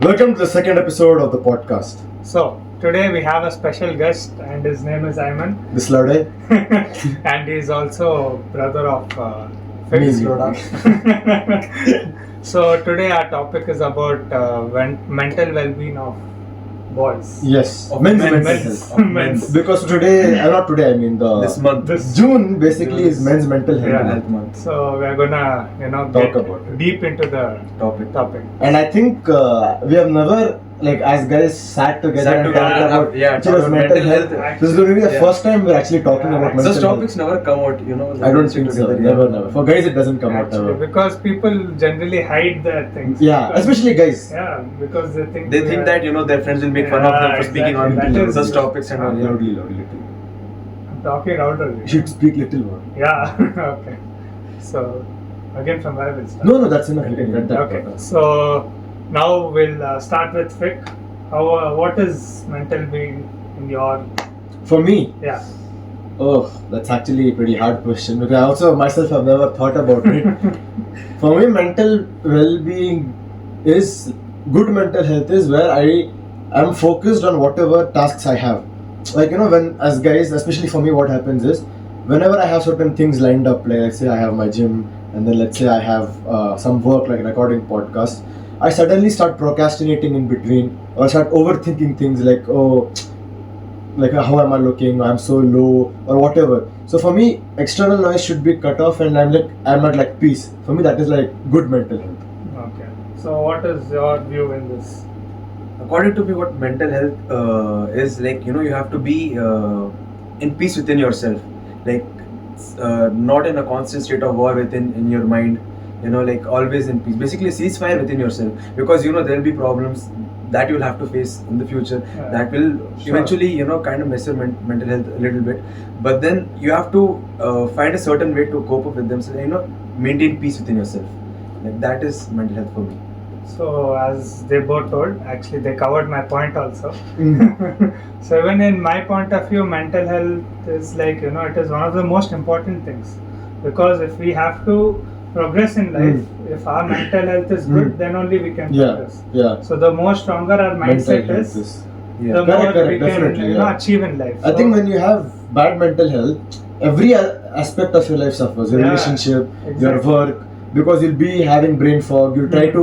Welcome to the second episode of the podcast. So, today we have a special guest and his name is Ayman. This Laude. And he is also brother of Me. So, today our topic is about mental well-being of boys. Yes, Of men's men's. mental health. Of men's. Because today, not today, I mean This month. June basically is men's mental health Yeah. month. Health month. So, we're gonna, Talk get about it. deep into the Topic. And I think we have never, as guys, sat together and talked about talk each other's about mental health. health. This is going to be the Yeah. first time we're actually talking Yeah. about mental Such health. topics never come out, I don't think so. Never. For guys, it doesn't come out Actually, ever. because people generally hide their things. Yeah, Because- especially guys. Yeah, because they think They we think are- that their friends will make fun of them for speaking exactly. on That is- such topics and all. Yeah. Loudly. I'm talking louder. You should speak little more. Yeah. Okay. So again, from where we'll start. No, that's enough. You can cut that Okay. part. So now we'll start with Fiqh. What is mental being in your? For me, Yeah. oh, that's actually a pretty hard question because I also myself have never thought about it. For me, mental well-being is good. Mental health is where I am focused on whatever tasks I have. When as guys, especially for me, what happens is whenever I have certain things lined up, like let's say I have my gym, and then let's say I have some work like recording podcasts, I suddenly start procrastinating in between, or start overthinking things like, how am I looking? I'm so low, or whatever. So for me, external noise should be cut off, and I'm at like peace. For me, that is like good mental health. Okay. So what is your view in this? According to me, what mental health is you have to be in peace within yourself, not in a constant state of war in your mind. Always in peace. Basically, ceasefire within yourself, because there will be problems that you'll have to face in the future Yeah. that will Sure. eventually kind of mess your mental health a little bit. But then you have to find a certain way to cope up with them. So maintain peace within yourself. That is mental health for me. So as they both told, actually they covered my point also. Mm. So even in my point of view, mental health is it is one of the most important things, because if we have to progress in life, if our mental health is good, then only we can progress. Yeah. So the more stronger our mindset Mental health is, Yeah. the Correct, more correct, we can definitely, yeah. achieve in life. I think when you have bad mental health, every aspect of your life suffers. Your Yeah, relationship, your exactly. work, because you'll be having brain fog. You'll try to,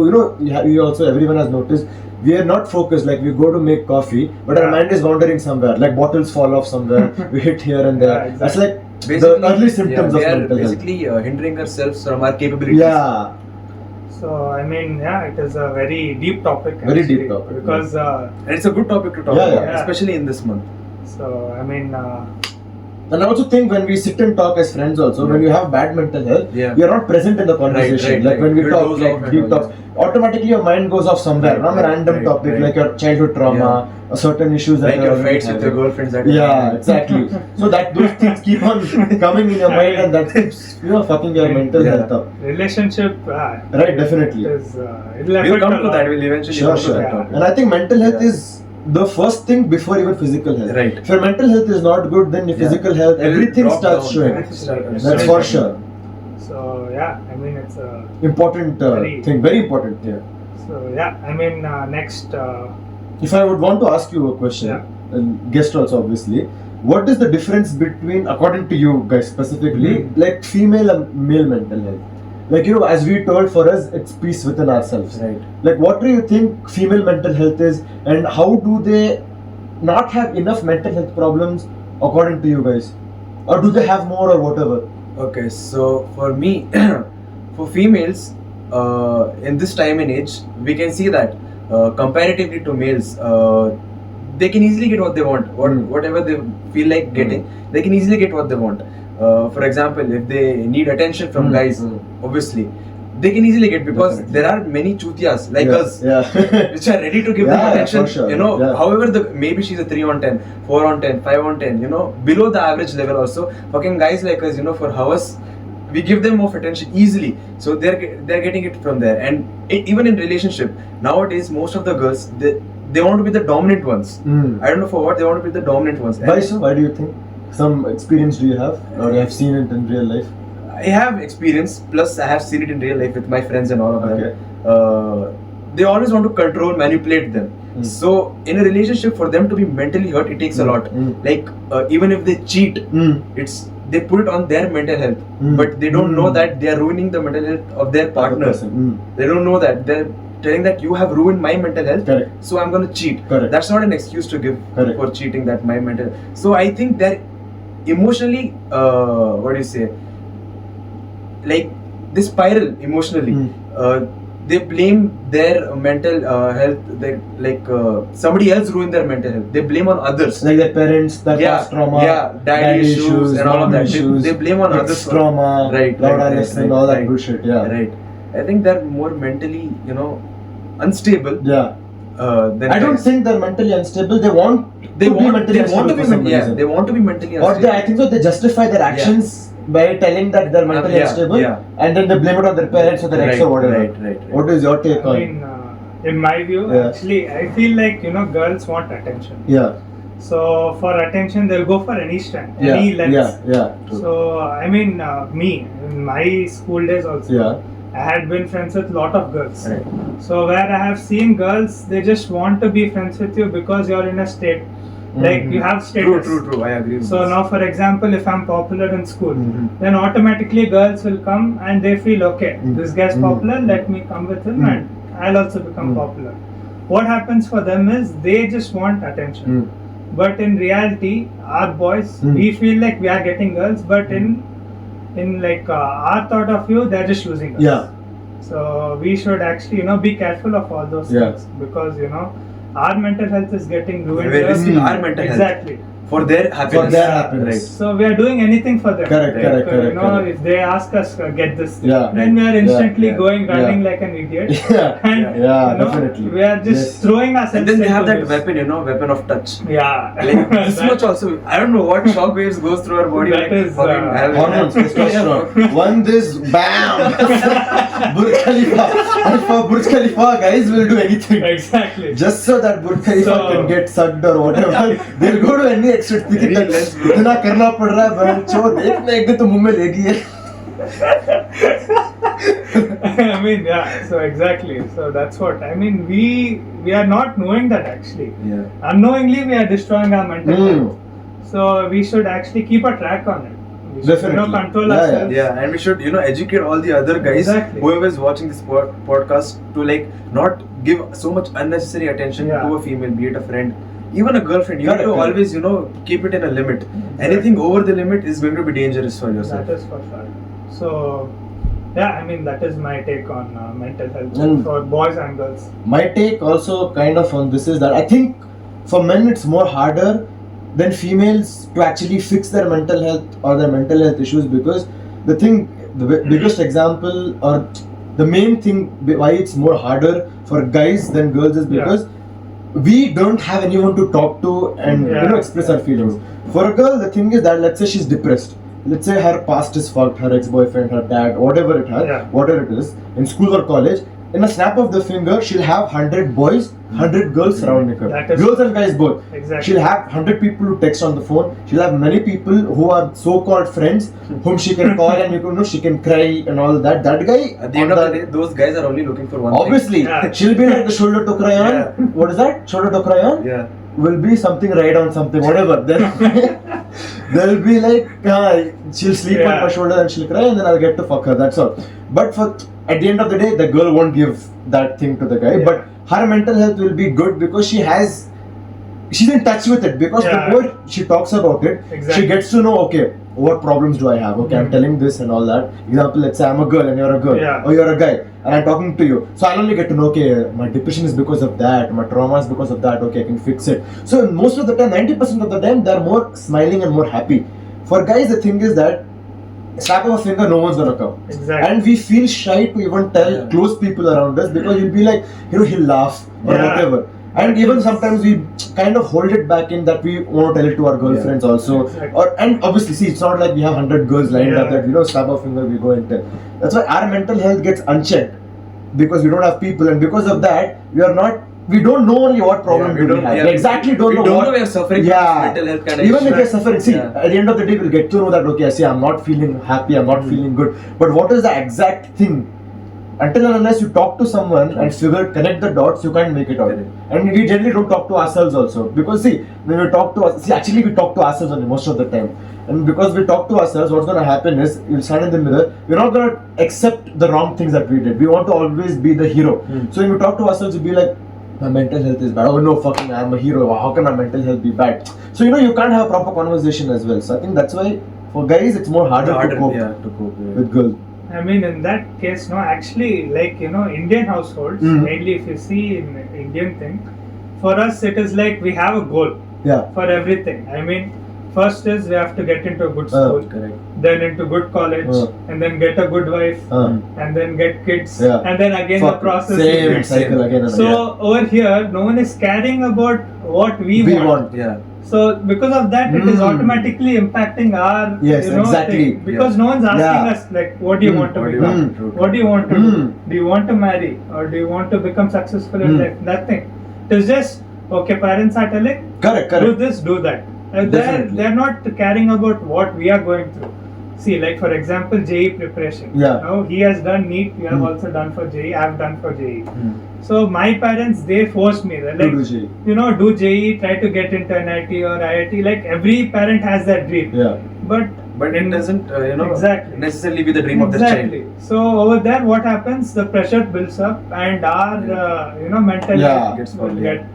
you also, everyone has noticed, we are not focused. Like we go to make coffee, but our Yeah. mind is wandering somewhere. Like bottles fall off somewhere, we hit here and there. Yeah, exactly. That's like the early symptoms we of are mental health. basically hindering ourselves from our capabilities. Yeah, So I mean, it is a very deep topic. Very deep actually, topic, because And it's a good topic to talk Yeah, about, yeah. especially in this month. so I mean. and I also think when we sit and talk as friends, also when you have bad mental health, Yeah. you're not present in the conversation. right, Like when we You'll talk, doze like off and deep all, talks, automatically your mind goes off somewhere. Right, From a random right, topic, right. like your childhood trauma, or certain issues that Like you're your already fights with your having. girlfriends. That Yeah, exactly. So that those things keep on coming in your mind, and that keeps fucking your mental Yeah. health up. Relationship, Right, definitely. It is, it'll We'll affect come a to lot. that. We'll eventually Sure, come to sure. that topic. And I think mental health Yeah. is the first thing before even physical health. Right. If your mental health is not good, then your Yeah. physical health, It'll everything drop starts down. showing. Right. That's for sure. So I mean it's Important Very- thing, very important. Yeah. so I mean next If I would want to ask you a question, Yeah. and guest also obviously, what is the difference between, according to you guys specifically, like female and male mental health? As we told, for us, it's peace within ourselves. Right. Like, what do you think female mental health is, and how do they not have enough mental health problems, according to you guys? Or do they have more or whatever? Okay, so for me, for females, in this time and age, we can see that comparatively to males, they can easily get what they want, whatever they feel like getting, they can easily get what they want. For example, if they need attention from guys, obviously, they can easily get, because Definitely. there are many chutias like us, Yeah. which are ready to give them Yeah, attention. for sure. Yeah. However, maybe she's a 3 on 10, 4 on 10, 5 on 10, below the average level also. Fucking guys like us, for hours, we give them more attention easily. So they're getting it from there. And even in relationship, nowadays, most of the girls, they want to be the dominant ones. I don't know for what they want to be the dominant ones. Why so? Why do you think? Some experience do you have, or you have seen it in real life? I have experience, plus I have seen it in real life with my friends and all of Okay. them. they always want to control, manipulate them. So in a relationship, for them to be mentally hurt, it takes a lot. Like even if they cheat, it's they put it on their mental health, but they don't know that they are ruining the mental health of their partner. They don't know that they're telling that you have ruined my mental health, so I'm going to cheat. That's not an excuse to give for cheating. That my mental. So I think they're emotionally, what do you say? Like they spiral emotionally. They blame their mental health. They somebody else ruined their mental health. They blame on others, like their parents, their past trauma, daddy issues, and all of that. They blame on others. Trauma, right, all that bullshit. Yeah, right. I think they're more mentally, unstable. Yeah. I don't think they're mentally unstable. They want to be mentally unstable. They want to be mentally unstable. Or I think so. They justify their actions by telling that they're mentally unstable, and then they blame it on their parents or their ex or whatever. Right. What is your take on? I mean, in my view, actually, I feel like girls want attention. Yeah. So for attention, they'll go for any strand, any length. Yeah. So I mean, me in my school days also, I had been friends with a lot of girls. Right. So where I have seen girls, they just want to be friends with you because you're in a state. Like you have status. True. I agree. So now, for example, if I'm popular in school, then automatically girls will come and they feel okay. This guy's popular. Let me come with him, and I'll also become popular. What happens for them is they just want attention. But in reality, our boys, we feel like we are getting girls, but in our thought of view, they're just using us. Yeah. So we should actually be careful of all those things, because our mental health is getting ruined. We're risking our mental health. Exactly. For their happiness. Right. So we are doing anything for them. Correct. If they ask us get this thing, Yeah. then we are instantly running like an idiot. Definitely. We are just throwing ourselves. And then they have that this. weapon of touch. Yeah. Like this much also. I don't know what shock waves goes through our body. That is hormones, testosterone. One this, bam. Burj Khalifa. And for Burj Khalifa, guys will do anything. Exactly. Just so that Burj Khalifa can get sucked or whatever. They'll go to any extra ticket. इतना करना पड़ रहा है बहनचो, देखना एक दिन तो मुंह में लेगी है. I mean, so exactly. So that's what I mean. We are not knowing that actually. Yeah. Unknowingly, we are destroying our mental health. So we should actually keep a track on it. We should, Definitely. Control ourselves. Yeah, and we should, educate all the other guys, whoever is watching this podcast, to not give so much unnecessary attention to a female, be it a friend, even a girlfriend. You have to always, keep it in a limit. Exactly. Anything over the limit is going to be dangerous for yourself. That is for sure. So, I mean, that is my take on mental health for boys and girls. My take also kind of on this is that I think for men it's more harder than females to actually fix their mental health or their mental health issues, because the biggest example or the main thing why it's more harder for guys than girls is because we don't have anyone to talk to and express our feelings. For a girl, the thing is that let's say she's depressed. Let's say her past is fucked, her ex-boyfriend, her dad, whatever it is, in school or college. In a snap of the finger, she'll have 100 boys, 100 girls surrounding her. Girls and guys both. Exactly. She'll have 100 people who text on the phone. She'll have many people who are so-called friends whom she can call and she can cry and all that. That guy, at the end of the day, those guys are only looking for one obviously, thing. She'll be like the shoulder to cry on. What is that? Shoulder to cry on? Yeah. Will be something right on something, whatever. Then they'll be like, she'll sleep on my shoulder and she'll cry and then I'll get to fuck her. That's all. But at the end of the day, the girl won't give that thing to the guy. But her mental health will be good because she's in touch with it. Because the more she talks about it, she gets to know, okay, what problems do I have? Okay, I'm telling this and all that. Example, let's say I'm a girl and you're a girl, or you're a guy and I'm talking to you. So I'll only get to know, okay, my depression is because of that, my trauma is because of that, okay, I can fix it. So most of the time, 90% of the time, they're more smiling and more happy. For guys, the thing is that snap of a finger, no one's gonna come. Exactly. And we feel shy to even tell close people around us because you'll be like, he'll laugh or whatever. And even sometimes we kind of hold it back in that we want to tell it to our girlfriends also. Exactly. And obviously, see, it's not like we have 100 girls lined up that, snap of finger, we go and tell. That's why our mental health gets unchecked because we don't have people, and because of that, we don't know only what problem we have. We exactly don't know what we are suffering from mental health kind of even if we are suffering, see, at the end of the day, we'll get to know that, okay, see, I'm not feeling happy, I'm not feeling good. But what is the exact thing until and unless you talk to someone and connect the dots, you can't make it out. Correct. And we generally don't talk to ourselves also, because see, when we talk to us, actually we talk to ourselves only most of the time. And because we talk to ourselves, what's going to happen is you'll stand in the mirror. We're not going to accept the wrong things that we did. We want to always be the hero. So when we talk to ourselves, we'll be like, my mental health is bad. Oh no, fucking, I'm a hero. How can my mental health be bad? So you can't have a proper conversation as well. So I think that's why for guys it's more harder to cope with girls. I mean, in that case, no, actually, like, Indian households, mainly if you see in Indian thing, for us it is like we have a goal for everything. I mean, first is we have to get into a good school, then into good college, and then get a good wife, and then get kids, and then again the process. Same cycle again and so again. over here, no one is caring about what we want. Yeah. So because of that, it is automatically impacting our exactly. thing. Because no one's asking us like, what do you want to become? What do you want to do? Do you want to marry or do you want to become successful in life? Nothing. It is just okay. Parents are telling, correct. do this, do that. They're not caring about what we are going through. See, like for example, JEE preparation. Now he has done NEET. We have also done for JEE. I have done for JEE. So my parents, they forced me. They're like, do JEE, try to get into NIT or IIT. Like every parent has that dream. But it doesn't, exactly. necessarily be the dream of the child. So over there, what happens? The pressure builds up, and our mental health will get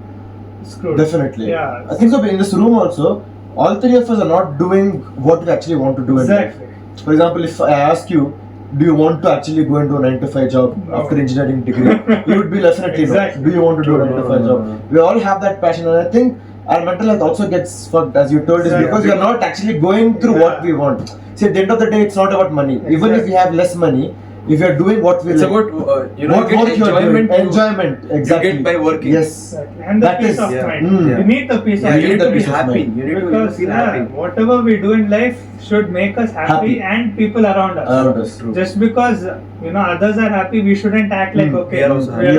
screwed. Definitely. Yeah. I think so. In this room also, all three of us are not doing what we actually want to do in life. For example, if I ask you, do you want to actually go into a 9-to-5 job after engineering degree? You would be definitely no. Do you want to do a 9-to-5 job? We all have that passion, and I think our mental health also gets fucked, as you told, is because we are not actually going through what we want. See, at the end of the day, it's not about money. Even if we have less money, if you are doing what we it's like, about you get enjoyment, exactly. You get by working. Yes, and the peace of mind. You need the peace of mind. You need to be happy. You need to feel happy. Whatever we do in life should make us happy and people around us. Just because others are happy, we shouldn't act like okay, we are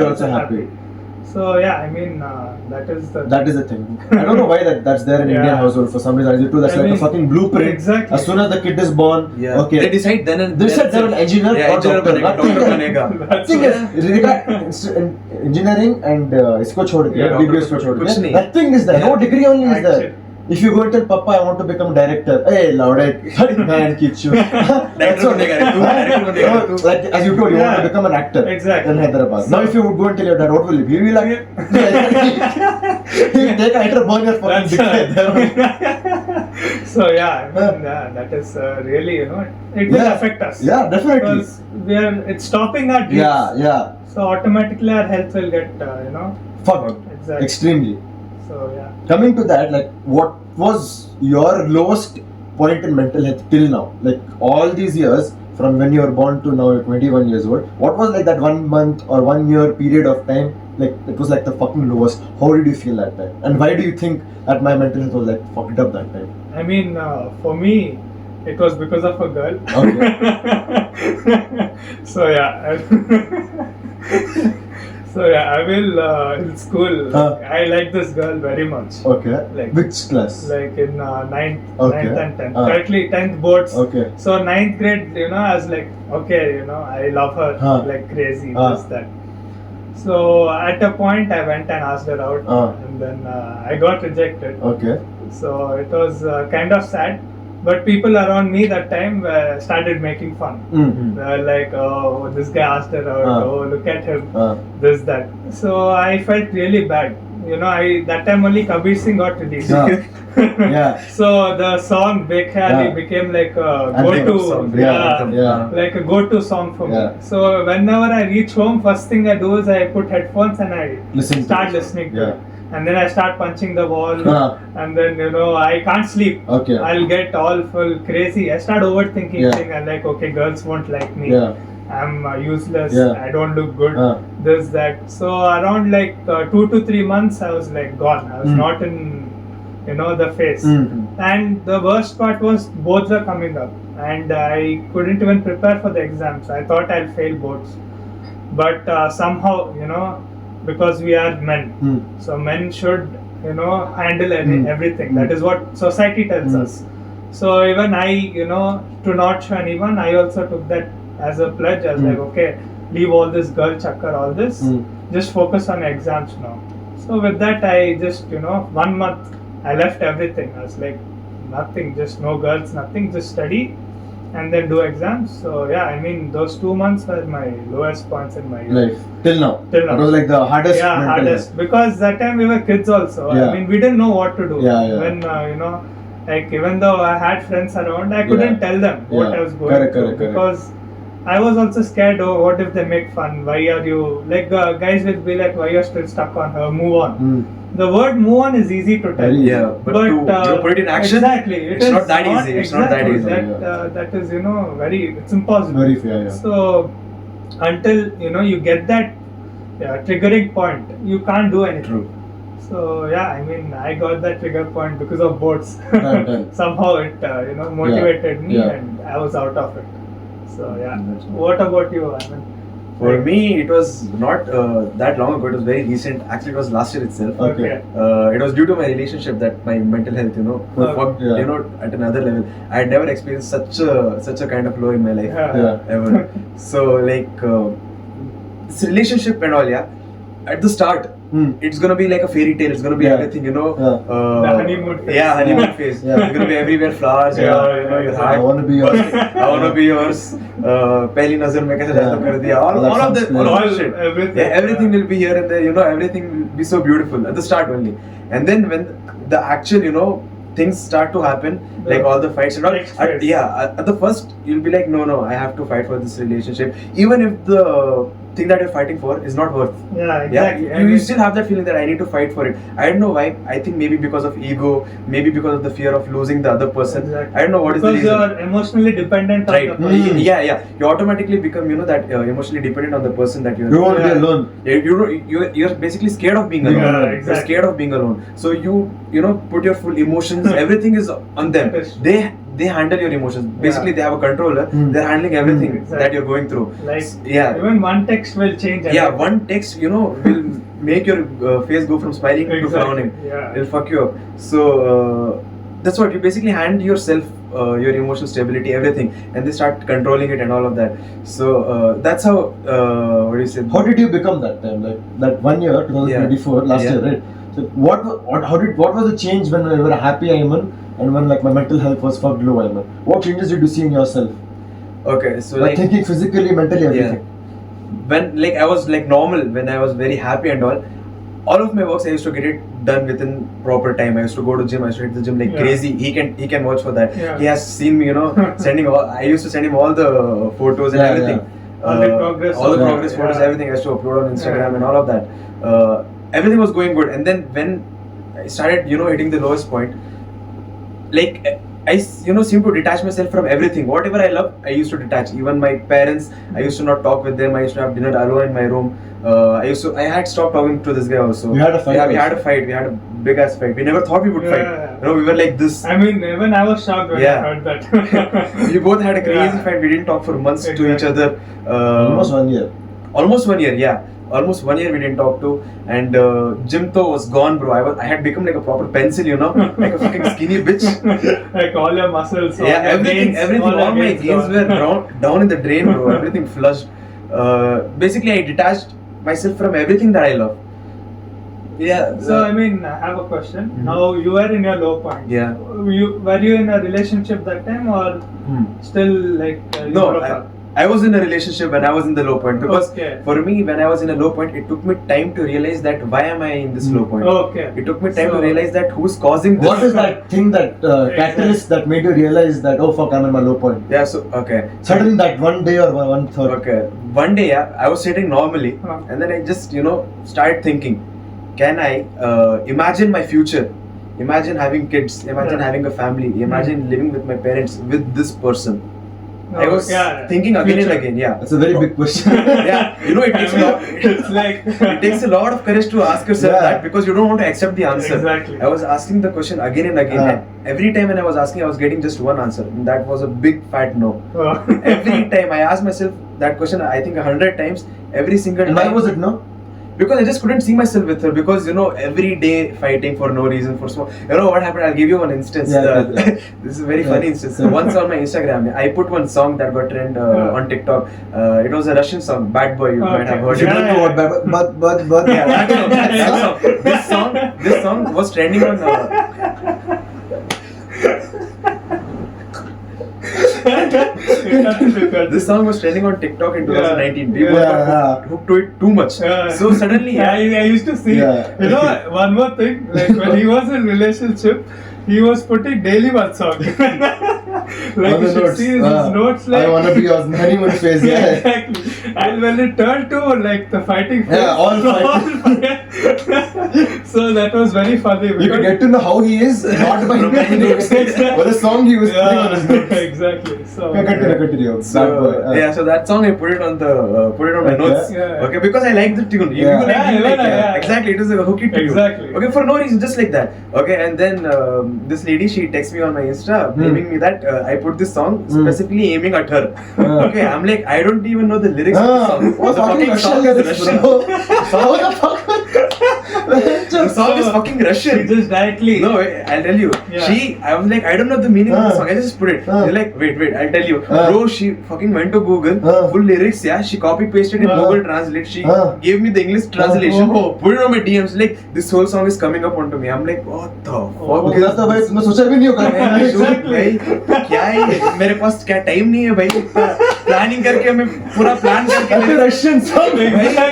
also happy. So I mean that is the thing. I don't know why that's there in Indian household for some reason. As you told, that's like a fucking blueprint. Exactly. As soon as the kid is born, okay, they decide then and they decide they're an engineer or doctor. Nothing is engineering and isko chhod ke, BBS ko chhod ke. Nothing is there. No degree only is there. If you go and tell Papa, I want to become a director, hey, louder, man, kids you. Like as you told, you want to become an actor in Hyderabad. Now, if you would go and tell your dad, what will you be? He will be like, he'll take a lighter, burn your fucking dick. So that is really it will affect us. Yeah, definitely. Because it's stopping our dreams. So automatically our health will get fucked. Exactly. Extremely. So coming to that, like, what was your lowest point in mental health till now? Like all these years, from when you were born to now you're 21 years old, what was like that 1 month or 1 year period of time? Like it was like the fucking lowest. How did you feel that time? And why do you think that my mental health was like fucked up that time? I mean, for me, it was because of a girl. Okay. So I will in school. I like this girl very much. Okay. Like which class? Like in 9th and 10th. Correctly, 10th boards. Okay. So 9th grade, I was like, okay, I love her like crazy. This that. So at a point, I went and asked her out, and then I got rejected. Okay. So it was kind of sad. But people around me that time started making fun. They were like, oh, this guy asked her out, oh, look at him, this, that. So I felt really bad. That time only Kabir Singh got released. So the song Bekhayali became like a go-to song. Like a go-to song for me. So whenever I reach home, first thing I do is I put headphones and I start listening to it. And then I start punching the wall, and then I can't sleep. Okay. I'll get all full crazy. I start overthinking things. I'm like, okay, girls won't like me. I'm useless. I don't look good. This, that. So around like 2 to 3 months, I was like gone. I was not in, the face. And the worst part was both were coming up, and I couldn't even prepare for the exams. I thought I'll fail both, but somehow, because we are men, so men should handle everything. That is what society tells us. So even I, to not show anyone, I also took that as a pledge. I was like, okay, leave all this girl chakkar, all this, just focus on exams now. So with that, I just 1 month I left everything. I was like, nothing, just no girls, nothing, just study and then do exams. So yeah, I mean those 2 months were my lowest points in my life till now. Till now. It was like the hardest. Yeah, mental hardest health. because that time we were kids also. Yeah. I mean we didn't know what to do. Yeah, yeah. When like even though I had friends around, I couldn't tell them what Yeah. I was going Correct, through correct. because I was also scared. Oh, what if they make fun? Why are you like guys will be like, why you're still stuck on her? Move on. The word move on is easy to tell. Very easy. Yeah, but to you put it in action, exactly. it's not that easy. It's not that easy. That is it's impossible. Very fair. Yeah. So until you get that triggering point, you can't do anything. True. So yeah, I mean I got that trigger point because of boards. Right. Somehow it motivated me Yeah. and I was out of it. So yeah. That's right. What about you, Ayman? For me, it was not that long ago. It was very recent. Actually, it was last year itself. Okay. It was due to my relationship that my mental health, fucked, Yeah. at another level. I had never experienced such a kind of low in my life Yeah. ever. So like this relationship and all, yeah. At the start, it's gonna be like a fairy tale. It's gonna be Yeah. everything, Yeah. The honeymoon phase. Yeah, honeymoon phase. Yeah. You're gonna be everywhere, flowers. Your I heart. want to be yours. I wanna be yours. पहली नजर में कैसे जादू कर दिया. All of that shit. Everything. Yeah, everything will be here and there. Everything will be so beautiful at the start only, and then when the actual things start to happen, like all the fights and all. Next phase. At the first you'll be like, no, I have to fight for this relationship, even if the thing that you're fighting for is not worth. Yeah, exactly. Yeah, you still have that feeling that I need to fight for it. I don't know why. I think maybe because of ego, maybe because of the fear of losing the other person. Exactly. I don't know what is the because reason. you're emotionally dependent on Right. the person. Yeah. You automatically become, that emotionally dependent on the person that you're. You won't be Yeah. alone. You're basically scared of being alone. Yeah, You're exactly. scared of being alone. So you put your full emotions. Everything is on them. Yes. They handle your emotions. Basically, they have a controller. They're handling everything Exactly. that you're going through. Like Yeah. even one text will change. Yeah, everything. one text, will make your face go from smiling to Exactly. frowning. Yeah. It'll fuck you up. So that's what you basically hand yourself your emotional stability, everything, and they start controlling it and all of that. So that's how. What do you say? How did you become that time? Like that 1 year, 2024, last Yeah. year, right? So what was the change when you were happy, Ayman, and when like my mental health was fucked low, Ayman? What changes did you see in yourself? Okay, so Like thinking physically, mentally, everything. when I was like normal, when I was very happy and all of my works I used to get it done within proper time. I used to go to gym. I used to hit the gym like Yeah. crazy. He can watch for that. Yeah. He has seen me, sending all. I used to send him all the photos and Yeah, everything. All the progress. all the Yeah. progress photos, Yeah. everything I used to upload on Instagram Yeah. and all of that. Everything was going good, and then when I started, hitting the lowest point, like I seem to detach myself from everything. Whatever I love, I used to detach. Even my parents, I used to not talk with them. I used to have dinner alone in my room. I had stopped talking to this guy also. We had a fight Yeah, we also. had a fight. We had a big ass fight. We never thought we would Yeah. fight. We were like this. I mean, even I was shocked when Yeah. I heard that. We both had a crazy Yeah. fight. We didn't talk for months to each Exactly. other. Almost 1 year. Almost 1 year, yeah. Almost 1 year we didn't talk to, and gym though was gone, bro. I had become like a proper pencil, like a fucking skinny bitch. Like all your muscles, all Yeah, your everything, gains, all your my gains gone. were down in the drain, bro. Everything flushed. Basically, I detached myself from everything that I love. Yeah. So I mean, I have a question. Mhm. Now you were in your low point. Yeah. Were you in a relationship that time, or still like you No, broke up? I was in a relationship when I was in the low point, because Okay. for me, when I was in a low point, it took me time to realize that why am I in this low point. Okay. It took me time So- to realize that who's causing this. What is that thing that catalyst that made you realize that, oh fuck, I'm in my low point? Yeah. So okay. Suddenly that one day or one thought. Okay. One day, I was sitting normally, and then I just, started thinking, can I imagine my future? Imagine having kids. Imagine Yeah. having a family. Imagine living with my parents with this person. I was Yeah. thinking again Future. and again. Yeah. That's a very big question. Yeah. It takes a lot. It's like It takes a lot of courage to ask yourself Yeah. that, because you don't want to accept the answer. Exactly. I was asking the question again and again. And every time when I was asking, I was getting just one answer. And that was a big fat no. Every time I asked myself that question, I think 100 times. Every single And why time. was it no? because I just couldn't see myself with her, because every day fighting for no reason, for small. What happened? I'll give you one instance. This is a very funny instance. So once on my Instagram, I put one song that got trend on TikTok. It was a Russian song, Bad Boy. You might have heard it. I don't know what but Yeah, that song. This song was trending on. This song was trending on TikTok in 2019. People got hooked to it too much. So suddenly, I used to see. One more thing. Like when he was in relationship, he was putting daily one song. Like you should see his notes. Like I wanna be your honeymoon phase. Exactly. And when it turned to like the fighting phase, all fighting. So that was very funny. You could get to know how he is, not by or the song he was playing on his notes. Exactly. So continue. So that song I put it on my notes. Okay, because I like the tune. You like exactly. It is a hooky tune. Exactly. Okay, for no reason, just like that. Okay, and then this lady, she texts me on my Insta, blaming me that I put this song specifically aiming at her. Okay, I'm like, I don't even know the lyrics of the song. What The fucking song is Russian. The song is fucking Russian. Just directly. No, I'll tell you. I was like, I don't know the meaning of the song. I just put it. They're like, wait, I'll tell you. Bro, she fucking went to Google, full lyrics, she copy pasted in Google Translate. She gave me the English translation, put it on my DMs. Like, this whole song is coming up onto me. I'm like, what the fuck? Okay, that's the way तुमने सोचा भी नहीं होगा. भाई क्या है मेरे पास क्या टाइम नहीं है भाई प्लानिंग करके मैं पूरा प्लान करके Russian song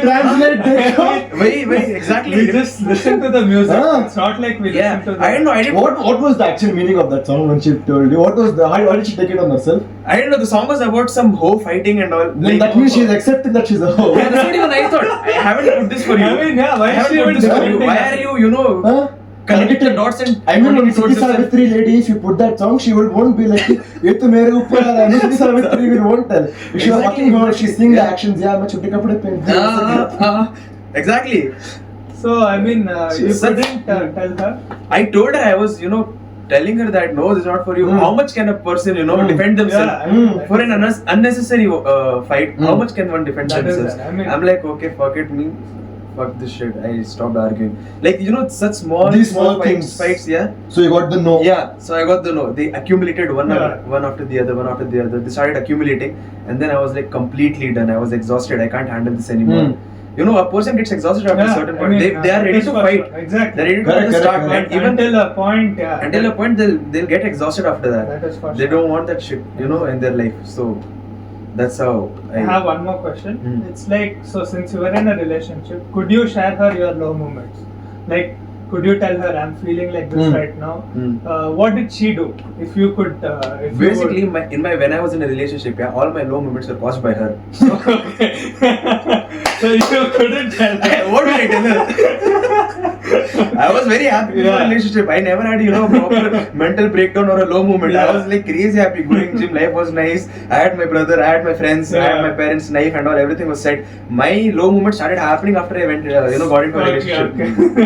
translate देखो. वही exactly. We just listen to the music. It's not like we listen to the... I don't know. What was the actual meaning of that song when she told you? How did she take it on herself? I don't know. The song was about some hoe fighting and all. Then that means she's accepting that she's a hoe. Yeah, that's what even I thought. I haven't put this for you. I mean, why I haven't put this for you. Why are you, connecting the dots and I mean, when Siti Savitri lady, if you put that song, she won't be like, ये तो मेरे ऊपर आ रहा है. Siti Savitri will won't tell. If she was fucking her, she sing the actions. Yeah, मैं छोटे कपड़े पहन. Exactly. So I mean, you couldn't tell her. I told her, I was, telling her that no, this is not for you. How much can a person, defend themselves for an unnecessary fight? How much can one defend themselves? I'm like, okay, fuck it, fuck this shit. I stopped arguing. Like, such small fights, So you got the no. Yeah, so I got the no. They accumulated one after the other. They started accumulating, and then I was like completely done. I was exhausted. I can't handle this anymore. A person gets exhausted after a certain point. They are ready to fight. Exactly. They're ready to start. And even until a point, until a point, they'll get exhausted after that. That is for They don't want that shit, in their life. So that's how I have one more question. It's like, so since you were in a relationship, could you share her your low moments? Like, could you tell her, I'm feeling like this right now? What did she do? If you could, basically, when I was in a relationship, all my low moments were caused by her. So you couldn't tell her. What did I tell her? I was very happy in my relationship. I never had, a proper mental breakdown or a low moment. I was like crazy happy going gym. Life was nice. I had my brother, I had my friends, I had my parents' life and all. Everything was set. My low moment started happening after I went, got into a relationship.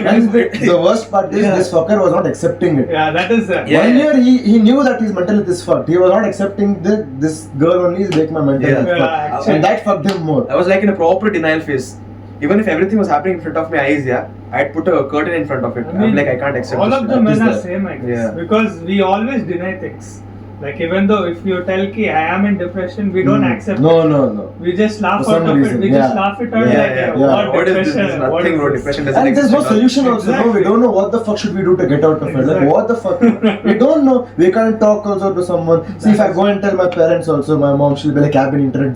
And the worst part is this fucker was not accepting it. Yeah, that is that. 1 year he knew that his mental health is fucked. He was not accepting this girl only is making my mental health fucked. And that fucked him more. I was like in a proper denial phase. Even if everything was happening in front of my eyes, I'd put a curtain in front of it. I'm like, I can't accept all this. All of the men are same, I guess. Because we always deny things. Like, even though if you tell ki I am in depression, we don't accept it. No. We just laugh out of it. We just laugh it out What is this? There's nothing wrong. Depression doesn't exist. And there's no solution also. Exactly. No, we don't know what the fuck should we do to get out of it. Like, what the fuck? We don't know. We can't talk also to someone. See, if I go and tell my parents also, my mom, she'll be like, I've been internet,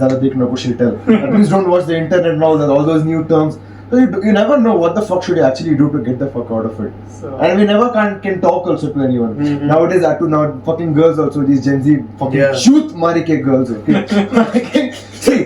she'll tell. Please don't watch the internet and all those new terms. So you never know what the fuck should you actually do to get the fuck out of it. So, and we never can talk also to anyone. Nowadays, now fucking girls also, these Gen Z fucking shoot marike girls. Okay? See,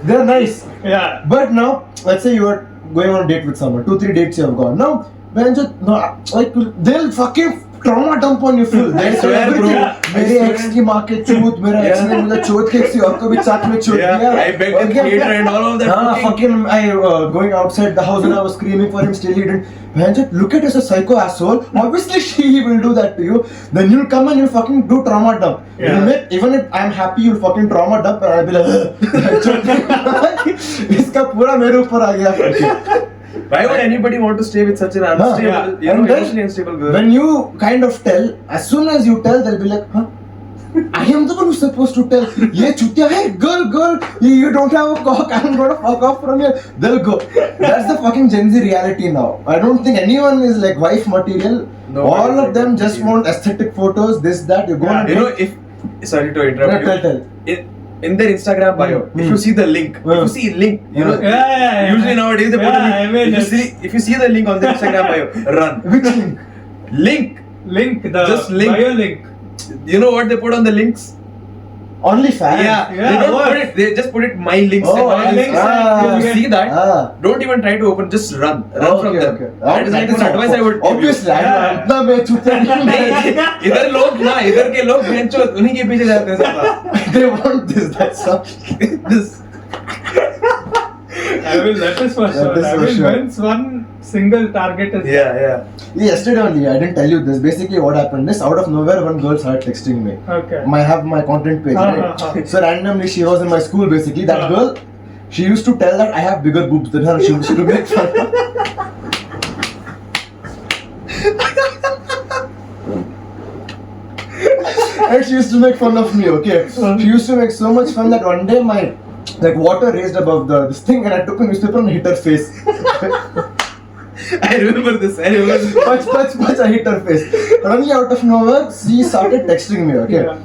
they're nice. Yeah. But now, let's say you are going on a date with someone, 2-3 dates you have gone. Now, they'll fucking trauma dump on you full. They swear, bro. मेरे ex की माँ के चूत, मेरा ex ने मुझे चूत के किसी और को भी साथ में चूत दिया. I begged him theater and all of that. Fucking I going outside the house and I was screaming for him. Still he didn't. Man, look at you as a psycho asshole. Obviously she will do that to you. Then you'll come and you'll fucking do trauma dump. Even if I'm happy, you'll fucking trauma dump and I'll be like, इसका पूरा मेरे ऊपर आ गया. Why would anybody want to stay with such an unstable, yeah. And then emotionally unstable girl? when you kind of tell, as soon as you tell, they'll be like, huh? I am the one who's supposed to tell. Yeah, chutya, hey, girl, you don't have a cock, I'm gonna fuck off from here. They'll go. That's the fucking Gen Z reality now. I don't think anyone is like wife material. No, all of them just want aesthetic photos, this, that. You go and You know, sorry to interrupt you. tell. In their Instagram bio, if you see the link, you know, Yeah. usually nowadays they put a I link. mean, If you see the link on the Instagram bio, run. Which link? Link. Just link. bio link. You know what they put on the links? Only fans. Yeah. They don't put it. They just put it my links. Oh, my links. If you see that, don't even try to open. Just run from them. That is like an advice I would. Obviously, इतना मैं चुतिया नहीं. इधर लोग ना इधर के लोग बेंचो उन्हीं के पीछे जाते हैं सब. They want this. That's all. This. I will. That is for sure. That is I for mean, sure. once one single target is. Yeah. Yesterday only, I didn't tell you this. Basically, what happened is, out of nowhere, one girl started texting me. Okay. I have my content page, right? So randomly, she was in my school. Basically, that girl, she used to tell that I have bigger boobs than her. She used to make fun. And she used to make fun of me. Okay, she used to make so much fun that one day my water raised above this thing, and I took a newspaper and hit her face. I remember this. Punch, I hit her face. Suddenly, out of nowhere, she started texting me, okay? Yeah.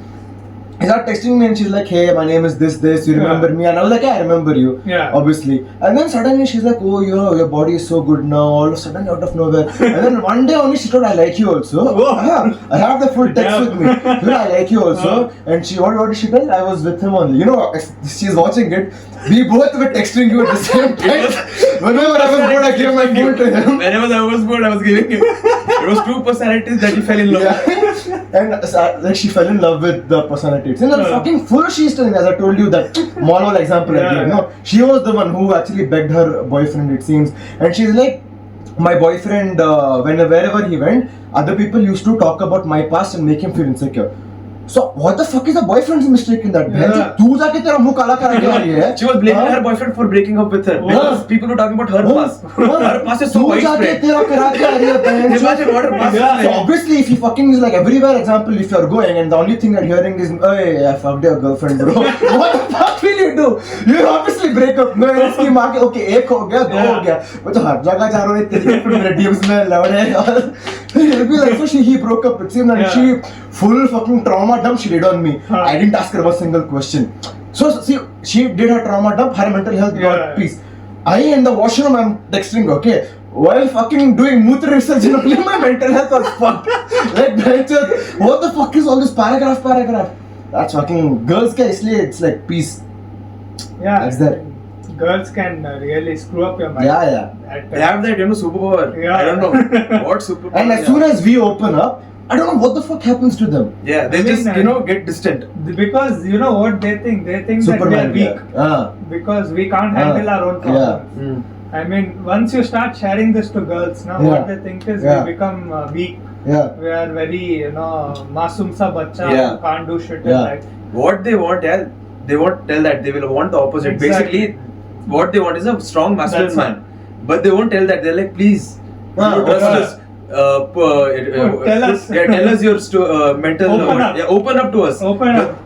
She started texting me and she's like, hey, my name is this, you remember me? And I was like, yeah, I remember you, obviously. And then suddenly she's like, oh, you know, your body is so good now, all of a sudden out of nowhere. And then one day only she told, I like you also. I have the full text with me. You know, I like you also. And what did she tell? I was with him only. You know, if she's watching it, we both were texting you at the same time. Whenever I was bored, I gave my phone to him. Whenever I was bored, I was giving him. It was two personalities that you fell in love with. Yeah. And she fell in love with the personalities. And then fucking full she's telling, as I told you that moral example I gave. No, she was the one who actually begged her boyfriend, it seems. And she's like, my boyfriend, wherever he went, other people used to talk about my past and make him feel insecure. So what the fuck is the boyfriend's mistake in that? तू जाके तेरा मुंह काला करा के आ रही है. She was blaming her boyfriend for breaking up with her because people were talking about her past. Her past is so widespread. तू जाके तेरा करा के आ रही है. Imagine what her past is. So obviously, if you fucking is like everywhere, example, if you're going and the only thing you're hearing is, hey, I fucked your girlfriend, bro. What the fuck will you do? You obviously break up. No, इसकी माँ के okay, एक हो गया, दो हो गया. मैं तो हर जगह जा रहा हूँ, तेरी girlfriend मेरे DMs में लौड़े. He'll be like, so he broke up with him and she full fucking trauma dump she did on me. I didn't ask her one single question. So see, she did her trauma dump, her mental health got peace. I in the washroom I'm texting, okay, while fucking doing mutra research, my mental health was fucked. Like, what the fuck is all this paragraph? That's fucking girls ka isliye it's like peace. Yeah. That's that. Girls can really screw up your mind. Yeah. They have that, superpower. Yeah. I don't know what superpower. And as soon as we open up, I don't know what the fuck happens to them. Yeah, they just get distant. Because you know what they think? They think Superman, that we are weak. Because we can't handle our own problems. I mean, once you start sharing this to girls, now what they think is we become weak. Yeah. We are very, masum sa bacha who can't do shit in life. What they want, they won't tell that. They will want the opposite. Exactly. Basically, what they want is a strong masculine man. But they won't tell that. They're like, please, trust us. Tell us. Tell us your mental. Open up to us. Open up.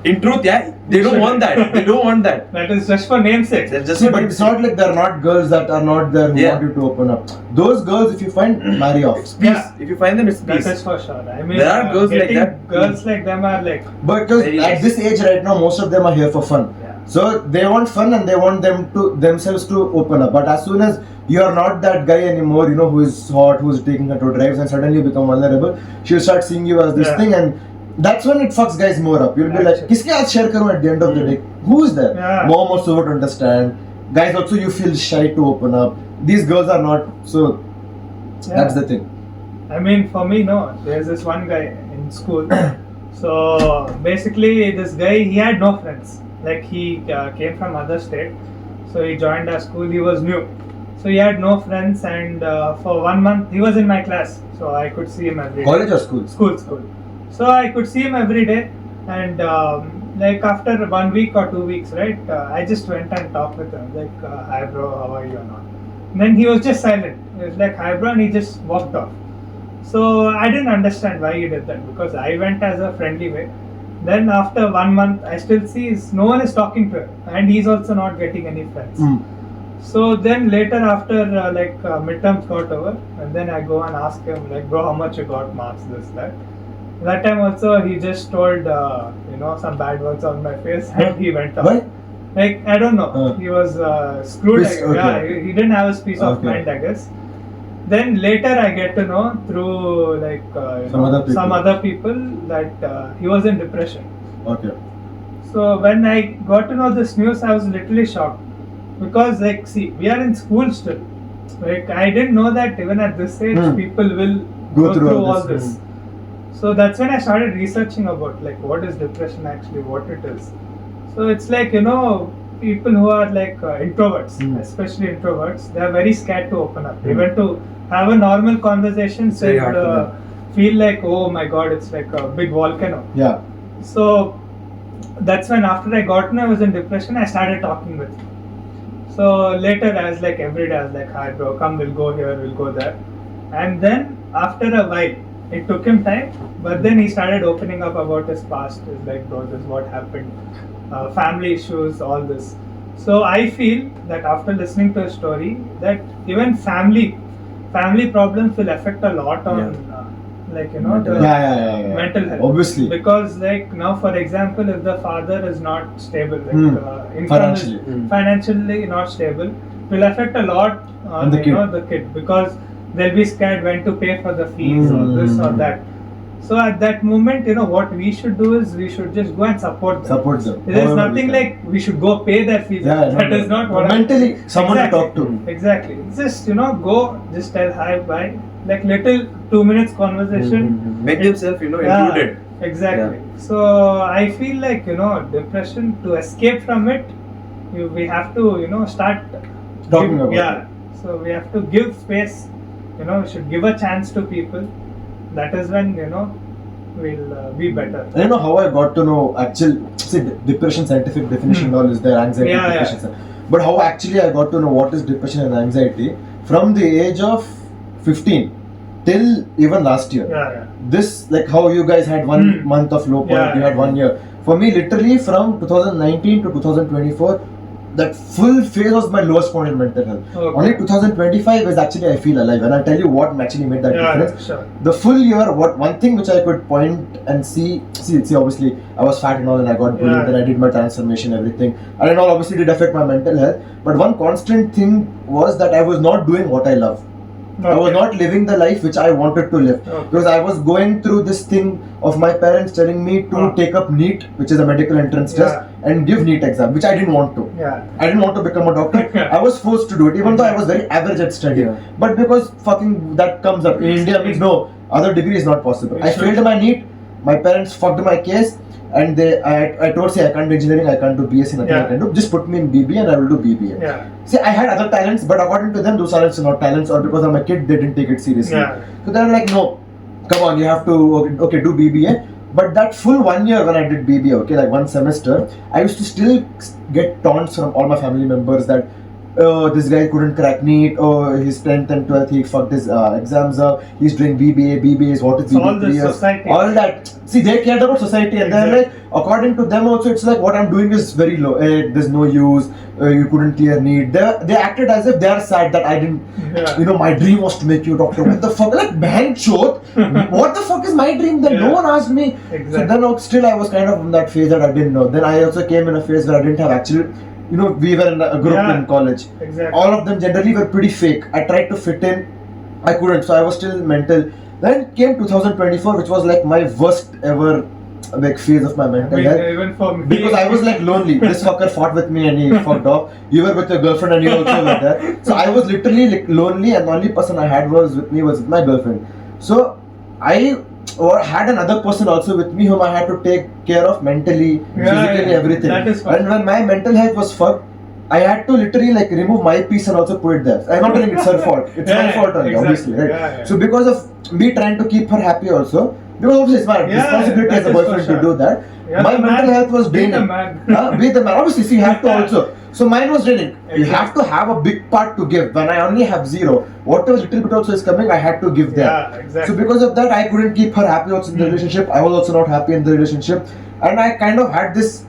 In truth, they don't want that. They don't want that. That is just for namesake. But It's not like there are not girls that are not there who want you to open up. Those girls, if you find, marry off. It's peace. If you find them, it's peace. That is for sure. I mean, there are girls like that. Girls like them are like. Because at this age right now, most of them are here for fun. So they want fun and they want themselves to open up. But as soon as you are not that guy anymore, who is hot, who is taking control drives, and suddenly you become vulnerable, she'll start seeing you as this thing, and that's when it fucks guys more up. You'll be like, kiske aaj share karu at the end of the day? Who is there? Mom also won't understand. Guys also, you feel shy to open up. These girls are not. So that's the thing. I mean, for me, no. There's this one guy in school. So basically, this guy, he had no friends. Like, he came from other state. So he joined our school. He was new. So he had no friends, and for 1 month, he was in my class. So I could see him every day. College or school? School. So I could see him every day, and like after 1 week or 2 weeks, right? I just went and talked with him, like, "Hi bro, how are you?" and all. Then he was just silent. He was like, "Hi, bro," and he just walked off. So I didn't understand why he did that, because I went as a friendly way. Then after 1 month, I still see no one is talking to him, and he's also not getting any friends. So then later, after midterms got over, and then I go and ask him, like, "Bro, how much you got marks, this, that?" That time also he just told some bad words on my face, and he went off. What? Like, I don't know, he was screwed. Pissed, Yeah, okay. he didn't have his peace of Okay. mind, I guess. Then later I get to know through some other people that he was in depression. Okay. So when I got to know this news, I was literally shocked, because see, we are in school still. Like, I didn't know that even at this age people will go through all this. So that's when I started researching about like what is depression actually, what it is. So it's like, people who are like introverts, especially introverts, they are very scared to open up. Even to have a normal conversation, they would feel like, oh my god, it's like a big volcano. Yeah. So that's when, after I got to know I was in depression, I started talking with him. So later, I was like, every day I was like, "Hi bro, come, we'll go here, we'll go there." And then after a while, it took him time, but then he started opening up about his past. He's like, "Bro, this is what happened, family issues, all this." So I feel that after listening to his story, that even family problems will affect a lot on mental health. Obviously. Because like now, for example, if the father is not stable, financially not stable, it will affect a lot on the kid, because they'll be scared when to pay for the fees or this or that. So at that moment, what we should do is we should just go and support them. There's nothing like we should go pay their fees. That is not what mentally someone to talk to. Exactly. It's just go, just tell hi, bye, like little 2 minutes conversation. Make themselves included. Exactly. So I feel like depression, to escape from it, we have to start talking about it. So we have to give space. We should give a chance to people. That is when we'll be better. And how I got to know depression scientific definition and all is there, anxiety, depression. But how actually I got to know what is depression and anxiety from the age of 15 till even last year. This, like how you guys had 1 month of low point, you had 1 year. For me, literally from 2019 to 2024, that full phase was my lowest point in mental health. Okay. Only 2025 is actually I feel alive, and I'll tell you what actually made that difference. Sure. The full year, one thing which I could point and see, obviously I was fat and all, and I got bullied, and I did my transformation, everything, and it all obviously did affect my mental health. But one constant thing was that I was not doing what I love. Okay. I was not living the life which I wanted to live, because I was going through this thing of my parents telling me to take up NEET, which is a medical entrance test, and give NEET exam, which I didn't want to. I didn't want to become a doctor. I was forced to do it, even though I was very average at studying. But because fucking that comes up in India, means no, other degree is not possible. I failed my NEET, my parents fucked my case, and I told, I can't do engineering, I can't do BSc, nothing I can do. Just put me in BBA and I will do BBA. See, I had other talents, but according to them, those talents are not talents, or because I'm a kid, they didn't take it seriously. So they're like, no, come on, you have to, do BBA. But that full 1 year when I did BBA, like 1 semester, I used to still get taunts from all my family members that, oh, this guy couldn't crack NEET, oh, his 10th and 12th, he fucked his exams up, he's doing BBA is what is BBA? All this society. All that. See, they cared about society, and they're like, according to them also, it's like what I'm doing is very low, there's no use, you couldn't clear NEET. They acted as if they are sad that I didn't, my dream was to make you a doctor. What the fuck? Like, man, what the fuck is my dream? Then no one asked me. Exactly. So then still I was kind of in that phase that I didn't know. Then I also came in a phase where I didn't have actually, we were in a group in college. Exactly. All of them generally were pretty fake. I tried to fit in, I couldn't, so I was still mental. Then came 2024, which was like my worst ever phase of my mental health. Even for me. Because I was like lonely. This fucker fought with me and he fucked off. You were with your girlfriend and you also were there. So I was literally like lonely, and the only person I had was with my girlfriend. So I had another person also with me whom I had to take care of mentally, physically, everything. That is fine. And when my mental health was fucked, I had to literally remove my piece and also put it there. I'm not telling it's her fault. It's my fault only, obviously, right? So because of me trying to keep her happy also, because obviously it's my responsibility as a boyfriend to do that. My mental health was draining. Be the man. Be the man. Obviously, you have to also. So mine was draining. You Exactly. have to have a big part to give. When I only have zero, whatever little bit also is coming, I had to give there. Yeah, exactly. So because of that, I couldn't keep her happy also in the relationship. I was also not happy in the relationship, and I kind of had this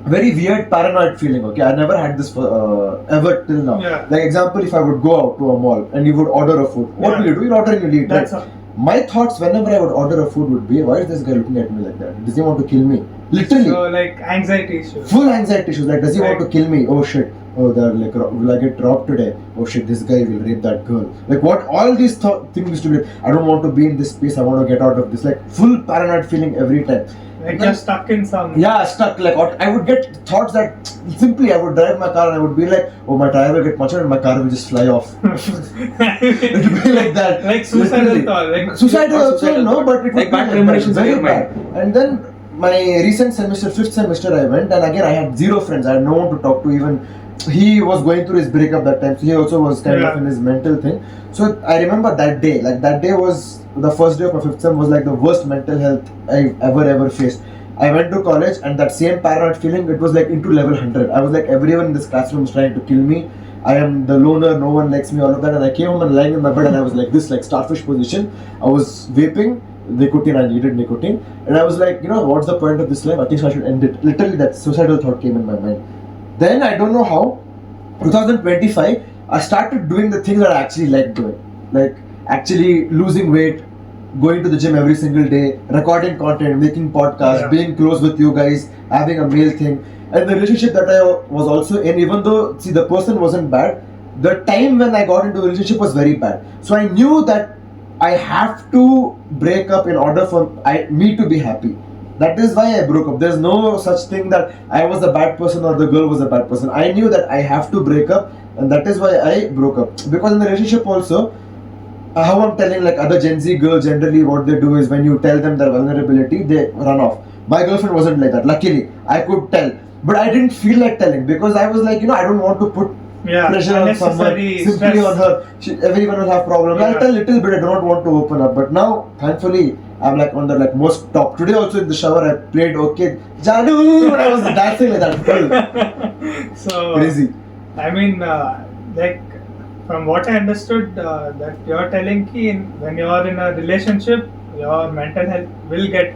very weird paranoid feeling. Okay, I never had this ever till now. Yeah. Like example, if I would go out to a mall and you would order a food, what Yeah. will you do? You order and you eat. That's Right? all. My thoughts whenever I would order a food would be, why is this guy looking at me like that? Does he want to kill me? Literally. So like anxiety issues. Full anxiety issues. Like, does he want to Right. kill me? Oh shit. Oh, they're like, will I get robbed today? Oh shit, this guy will rape that girl. Like, what? All these things used to be. I don't want to be in this space. I want to get out of this. Like, full paranoid feeling every time. Like you're stuck in some. Yeah, stuck. Like, I would get thoughts that simply I would drive my car and I would be like, oh, my tire will get punctured and my car will just fly off. It would be like that. Like suicidal Literally. thought. Like Suicidal also, suicidal no, thought. but it would Like be bad like premonitions that, in your very mind. bad. And then my recent semester, 5th semester, I went, and again I had zero friends. I had no one to talk to. Even he was going through his breakup that time, so he also was kind of Yeah. in his mental thing. So I remember that day. Like that day was the first day of my 5th sem, was like the worst mental health I've ever faced. I went to college, and that same paranoid feeling, it was like into level 100. I was like, everyone in this classroom is trying to kill me. I am the loner, no one likes me, all of that. And I came home and lying in my bed, and I was like this, like starfish position. I was vaping nicotine. I needed nicotine, and I was like, you know, what's the point of this life? I think I should end it. Literally, that suicidal thought came in my mind. Then I don't know how, 2025, I started doing the things that I actually like doing, like actually losing weight, going to the gym every single day, recording content, making podcasts, Yeah. being close with you guys, having a male thing. And the relationship that I was also in, even though, see, the person wasn't bad, the time when I got into the relationship was very bad. So I knew that I have to break up in order for me to be happy. That is why I broke up. There's no such thing that I was a bad person or the girl was a bad person. I knew that I have to break up, and that is why I broke up. Because in the relationship also, how I'm telling, like other Gen Z girls, generally what they do is when you tell them their vulnerability, they run off. My girlfriend wasn't like that. Luckily, I could tell, but I didn't feel like telling because I was like, you know, I don't want to put pressure on someone, unnecessary simply stress. on her. Everyone will have problems. I'll Yeah. tell a little bit. I do not want to open up, but now, thankfully, I'm like on the like most top. Today also in the shower, I played okay, Janu, and I was dancing like that. Full. So Crazy. I mean, like from what I understood, that you're telling ki when you're in a relationship, your mental health will get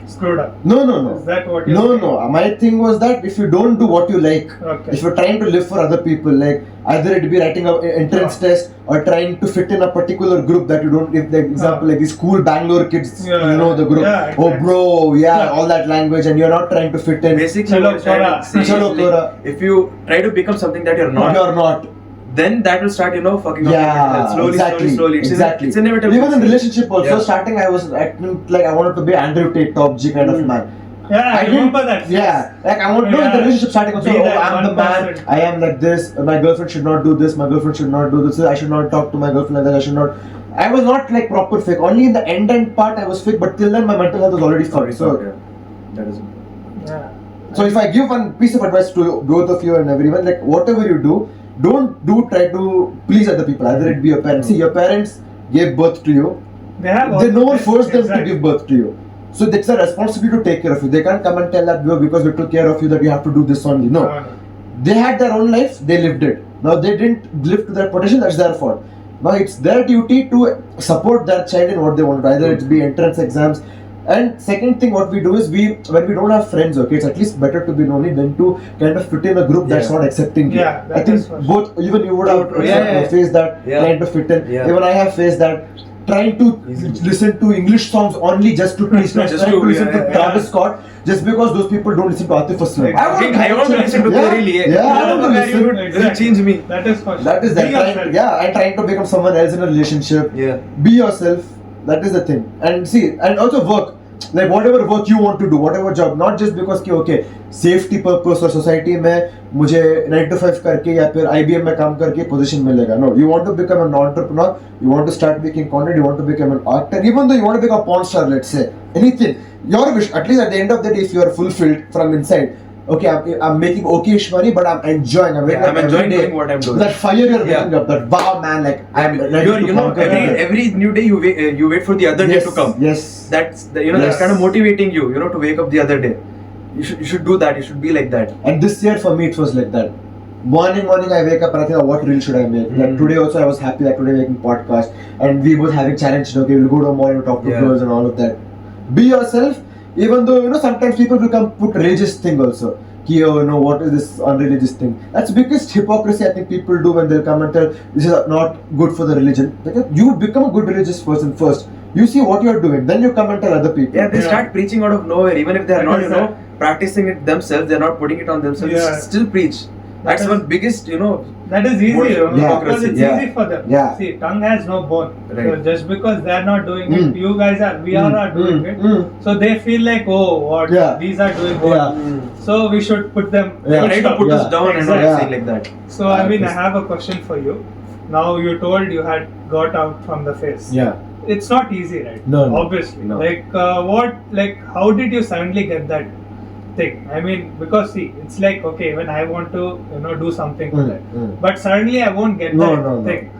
screwed up. No. Is that what you're No, saying? no. My thing was that if you don't do what you like, Okay. if you're trying to live for other people, like either it be writing an entrance test or trying to fit in a particular group that you don't, if like example like these cool Bangalore kids, Yeah. you know the group, Yeah, oh exactly. bro, Yeah. all that language, and you're not trying to fit in. Basically, Chalo what I'm trying to say is, Chalo like, Kora. if you try to become something that you're not, You're not. then that will start, fucking up. Yeah, slowly, exactly. slowly. Exactly. It's inevitable. Even in relationship also, Yeah. starting I was acting like I wanted to be Andrew Tate, top G kind of man. Yeah, I didn't- remember that. Yeah, like I want to know in the Yeah. relationship starting also. Be Oh, that I'm the one man. person. I am like this. My girlfriend should not do this. My girlfriend should not do this. I should not talk to my girlfriend like that. I should not. I was not like proper fake. Only in the end part I was fake. But till then my mental health was already fucked. So, that is. Yeah. so if I give one piece of advice to both of you and everyone, like whatever you do, don't try to please other people. Either it be your parents. See, your parents gave birth to you. They have all They no the one best- forced them to exactly. give birth to you. So it's a responsibility to take care of you. They can't come and tell that because we took care of you that you have to do this only. No. They had their own life, they lived it. Now they didn't live to their potential, that's their fault. Now it's their duty to support their child in what they want. Either it be entrance exams. And second thing what we do is when we don't have friends, okay, it's at least better to be lonely than to kind of fit in a group that's Yeah. not accepting you. Yeah, that I think is for sure. both, even you would have Yeah. faced that, Yeah. trying to fit in. Yeah. Even I have faced that. Trying to Easily. listen to English songs only just to please, Just trying to- to listen yeah, to yeah. Travis Scott just because those people don't listen to Atif Aslam. I want to listen to Corey. Yeah, I want to listen. It will change me. That is for sure. That is Be that. yourself. I'm trying to become someone else in a relationship. Yeah. Be yourself. That is the thing. And see, and also work. Like whatever work you want to do, whatever job, not just because कि okay, safety purpose और society में मुझे 9 to 5 करके या फिर IBM में काम करके position मिलेगा. No, you want to become an entrepreneur. You want to start making content. You want to become an actor. Even though you want to become a porn star, let's say anything. Your wish, at least at the end of the day, if you are fulfilled from inside. Okay, I'm making okayish money, but I'm enjoying. I'm enjoying doing what I'm doing. That fire you're Yeah. waking up. That wow, man! Like I'm ready to conquer everything. every new day you wait for the other day to come. Yes. That's that's Yes. kind of motivating you, to wake up the other day. You should do that. You should be like that. And this year for me it was like that. morning I wake up and I think, what reel should I make? Like today also I was happy that today making podcast and we both having challenge. Okay, we'll go to a mall and talk to girls and all of that. Be yourself, even though sometimes people will come put religious thing also. What is this unreligious thing? That's biggest hypocrisy I think people do when they'll come and tell this is not good for the religion. Like, you become a good religious person first. You see what you're doing, then you come and tell other people. Yeah, they start preaching out of nowhere, even if they're not, practicing it themselves, they're not putting it on themselves, they still preach. That's one biggest, that is easy, because it's easy for them. Yeah. See, tongue has no bone. Right. So just because they're not doing it, we all are doing it. So they feel like, these are doing what? So we should put them. Try to put us down and not say like that. So I have a question for you. Now you told you had got out from the phase. Yeah. It's not easy, right? No. Obviously. No. How did you suddenly get that thing? Because see, it's like, okay, when I want to, do something for that, but suddenly I won't get that thing.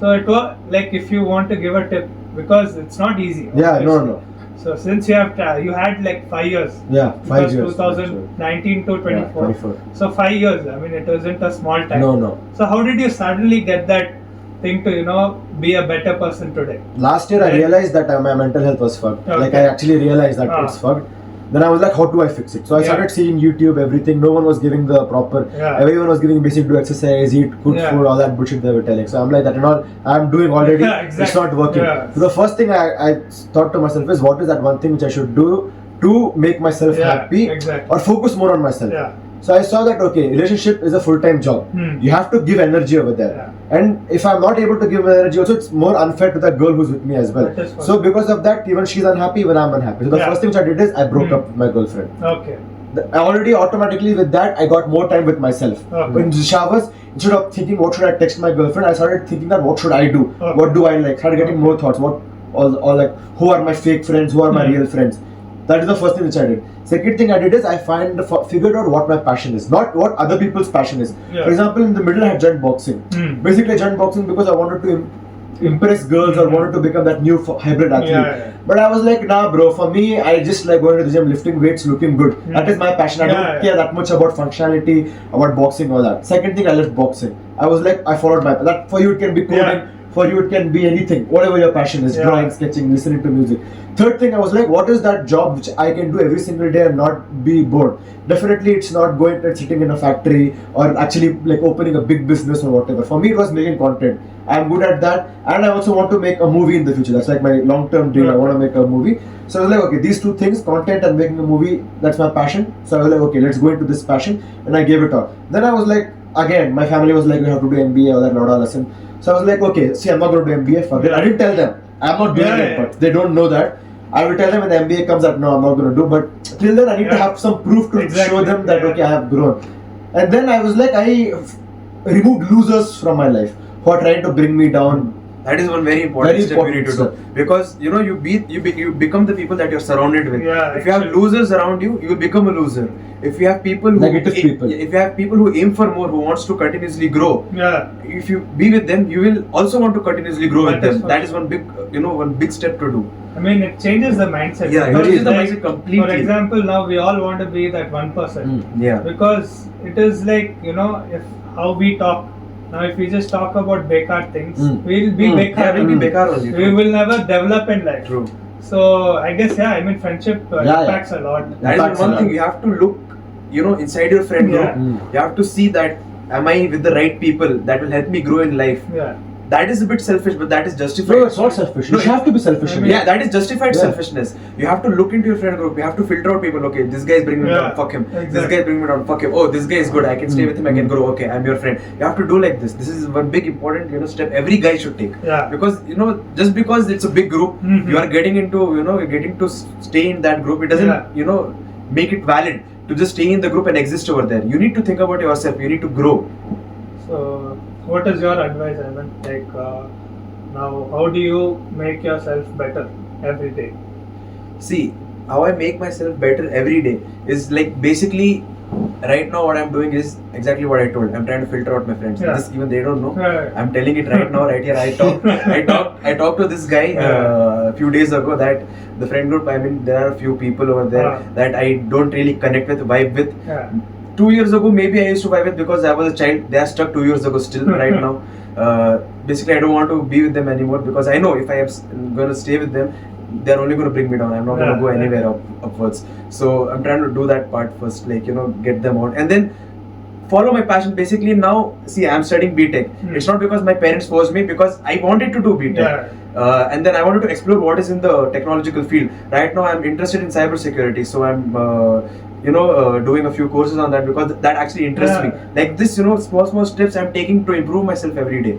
So it was like, if you want to give a tip, because it's not easy. Yeah, obviously. no. So since you had like 5 years. Yeah, 5 years. 2019 to 24. Yeah, 24. So 5 years. It wasn't a small time. No. So how did you suddenly get that thing to be a better person today? Last year I realized that my mental health was fucked. Okay. Like I actually realized that it's fucked. Then I was like, how do I fix it? So I started seeing YouTube, everything. No one was giving the proper. Everyone was giving basic do exercise, eat good food, all that bullshit they were telling. So I'm like, that and all I'm doing already. Exactly. It's not working. So the first thing I thought to myself is, what is that one thing which I should do to make myself happy or focus more on myself? So I saw that, okay, relationship is a full-time job. You have to give energy over there. And if I'm not able to give energy also, it's more unfair to the girl who's with me as well. So because of that, even she's unhappy, even I'm unhappy. So the first thing which I did is I broke up with my girlfriend. Okay. Already automatically with that, I got more time with myself. In the showers, instead of thinking what should I text my girlfriend, I started thinking that what should I do? What do I like? Started getting more thoughts. All like, who are my fake friends? Who are my real friends? That is the first thing which I did. Second thing I did is I figured out what my passion is, not what other people's passion is. For example, in the middle I had joined boxing. Basically I joined boxing because I wanted to impress girls or wanted to become that new hybrid athlete. But I was like, nah bro, for me I just like going to the gym, lifting weights, looking good. That is my passion. I don't care that much about functionality, about boxing, all that. Second thing, I left boxing. I was like, I followed my that. For you it can be coding, for you it can be anything, whatever your passion is, drawing, sketching, listening to music. Third thing, I was like, what is that job which I can do every single day and not be bored? Definitely it's not going and sitting in a factory or actually like opening a big business or whatever. For me it was making content. I'm good at that, and I also want to make a movie in the future. That's like my long-term dream. I want to make a movie. So I was like, okay, these two things, content and making a movie, that's my passion. So I was like, okay, let's go into this passion, and I gave it all. Then I was like, again, my family was like, you have to do MBA or that lesson. So I was like, okay, see, I'm not going to do MBA. Fuck it. I didn't tell them. I'm not doing it, but they don't know that. I will tell them when the MBA comes that no, I'm not going to do. But till then, I need to have some proof to show them that okay, I have grown. And then I was like, I removed losers from my life who are trying to bring me down. That is one very important step you need to do, because you become the people that you're surrounded with. If you have losers around you, you will become a loser. If you have people who negative people, if you have people who aim for more, who wants to continuously grow, if you be with them, you will also want to continuously grow with them. That is one big step to do. It changes the mindset. Yeah, it changes the mindset completely. For example, now we all want to be that 1%. Because it is like, if how we talk. Now, if we just talk about bekar things, we'll be bekar. We'll be bekar only. We will never develop in life. True. So, I guess, friendship impacts a lot. That is one thing. You have to look, inside your friend group. You have to see that, am I with the right people that will help me grow in life? That is a bit selfish, but that is justified. No, it's not selfish. You have to be selfish. That is justified selfishness. You have to look into your friend group. You have to filter out people. Okay, this guy is bringing me down. Fuck him. This guy is bringing me down. Fuck him. Oh, this guy is good. I can stay with him. I can grow. Okay, I'm your friend. You have to do like this. This is one big important step every guy should take. Because just because it's a big group, you are getting to stay in that group. It doesn't make it valid to just stay in the group and exist over there. You need to think about yourself. You need to grow. So, what is your advice, Ayman? Like, now, how do you make yourself better every day? See, how I make myself better every day is like basically right now what I'm doing is exactly what I told. I'm trying to filter out my friends. This even they don't know. I'm telling it right now, right here. I talked to this guy a few days ago that the friend group, there are a few people over there that I don't really connect with, vibe with. 2 years ago, maybe I used to vibe with because I was a child. They are stuck 2 years ago still right now. Basically, I don't want to be with them anymore because I know if I am going to stay with them, they're only going to bring me down. I'm not going to go anywhere upwards. So I'm trying to do that part first, like, get them out and then follow my passion. Basically now, see, I'm studying BTech. It's not because my parents forced me, because I wanted to do BTech. And then I wanted to explore what is in the technological field. Right now I'm interested in cybersecurity, so I'm doing a few courses on that because that actually interests me. Like this, small steps I'm taking to improve myself every day.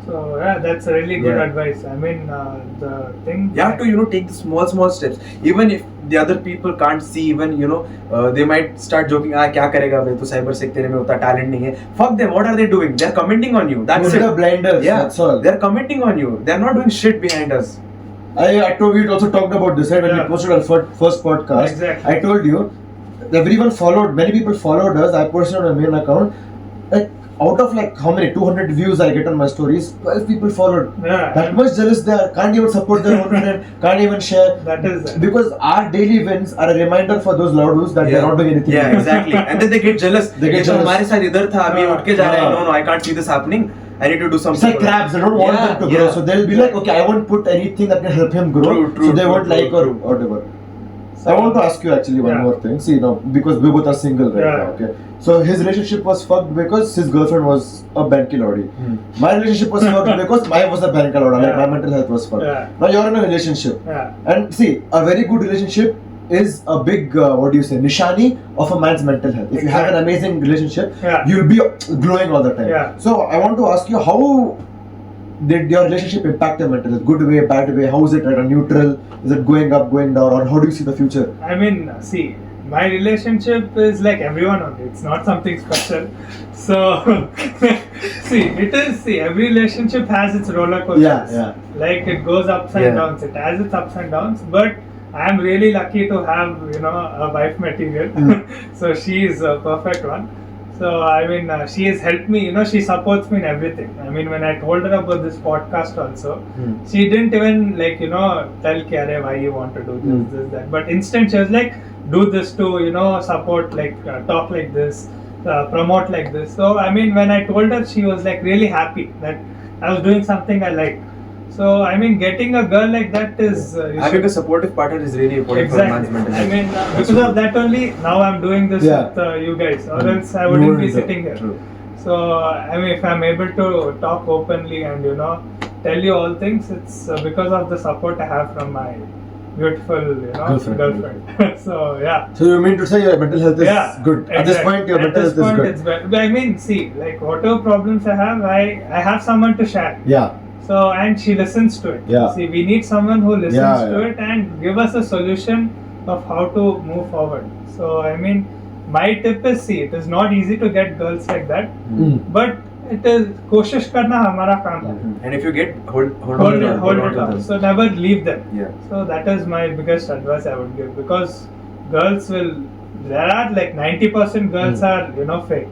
So that's a really good advice. I mean, the thing you have to take the small steps. Even if the other people can't see, even they might start joking, kya karega bhai, tu cyber sec tere mein utna talent nahi hai. Fuck them. What are they doing? They're commenting on you. That's it. Blinders. Yeah, that's all. They're commenting on you. They're not doing shit behind us. I told you, also talked about this, right? When we posted our first podcast. Exactly. I told you, many people followed us. I posted on my main account. Like, out of like how many 200 views I get on my stories, 12 people followed. That much jealous they are. Can't even support their own friend. Can't even share. That is because our daily wins are a reminder for those loudos that they're not doing anything. Yeah, exactly. And then they get jealous. They get jealous. हमारे साथ इधर था, अभी उठ के जा रहा है. No, I can't see this happening. I need to do something. It's like crabs. They don't want them to grow, so they'll be like, okay, I won't put anything that can help him grow. So they won't like or whatever. I want to ask you actually one more thing. See, now because we both are single right now, okay? So his relationship was fucked because his girlfriend was a banki lordy. My relationship was fucked because I was a banki lordy. Like my mental health was fucked. Now you're in a relationship, and see, a very good relationship is a big nishani of a man's mental health. If you have an amazing relationship, you'll be glowing all the time. So I want to ask you, how did your relationship impact your mental health? Good way, bad way? How is it at a neutral? Is it going up, going down, or how do you see the future? I mean, see, my relationship is like everyone only. It's not something special. So, see, every relationship has its roller coasters. Like it goes ups and downs. It has its ups and downs. But I'm really lucky to have, a wife material. So she is a perfect one. So I mean, she has helped me. She supports me in everything. I mean, when I told her about this podcast also, she didn't even tell Kiare why you want to do this, that. But instant she was like, do this to support, like talk like this, promote like this. So I mean, when I told her, she was like really happy that I was doing something I like. So I mean, getting a girl like that is having a supportive partner is really important for a man's mental health. I mean, because of that only now I'm doing this with you guys, or else I wouldn't be sitting here. So I mean, if I'm able to talk openly and tell you all things, it's because of the support I have from my beautiful girlfriend. So yeah. So you mean to say your mental health is good? At this point, your mental health is good. It's better. I mean, see, like whatever problems I have, I have someone to share. Yeah. So, and she listens to it. Yeah. See, we need someone who listens to it and give us a solution of how to move forward. So, I mean, my tip is, see, it is not easy to get girls like that, but it is कोशिश करना हमारा काम है. And if you get hold it on. So never leave them. Yeah. So that is my biggest advice I would give, because girls will. There are like 90% girls are fake,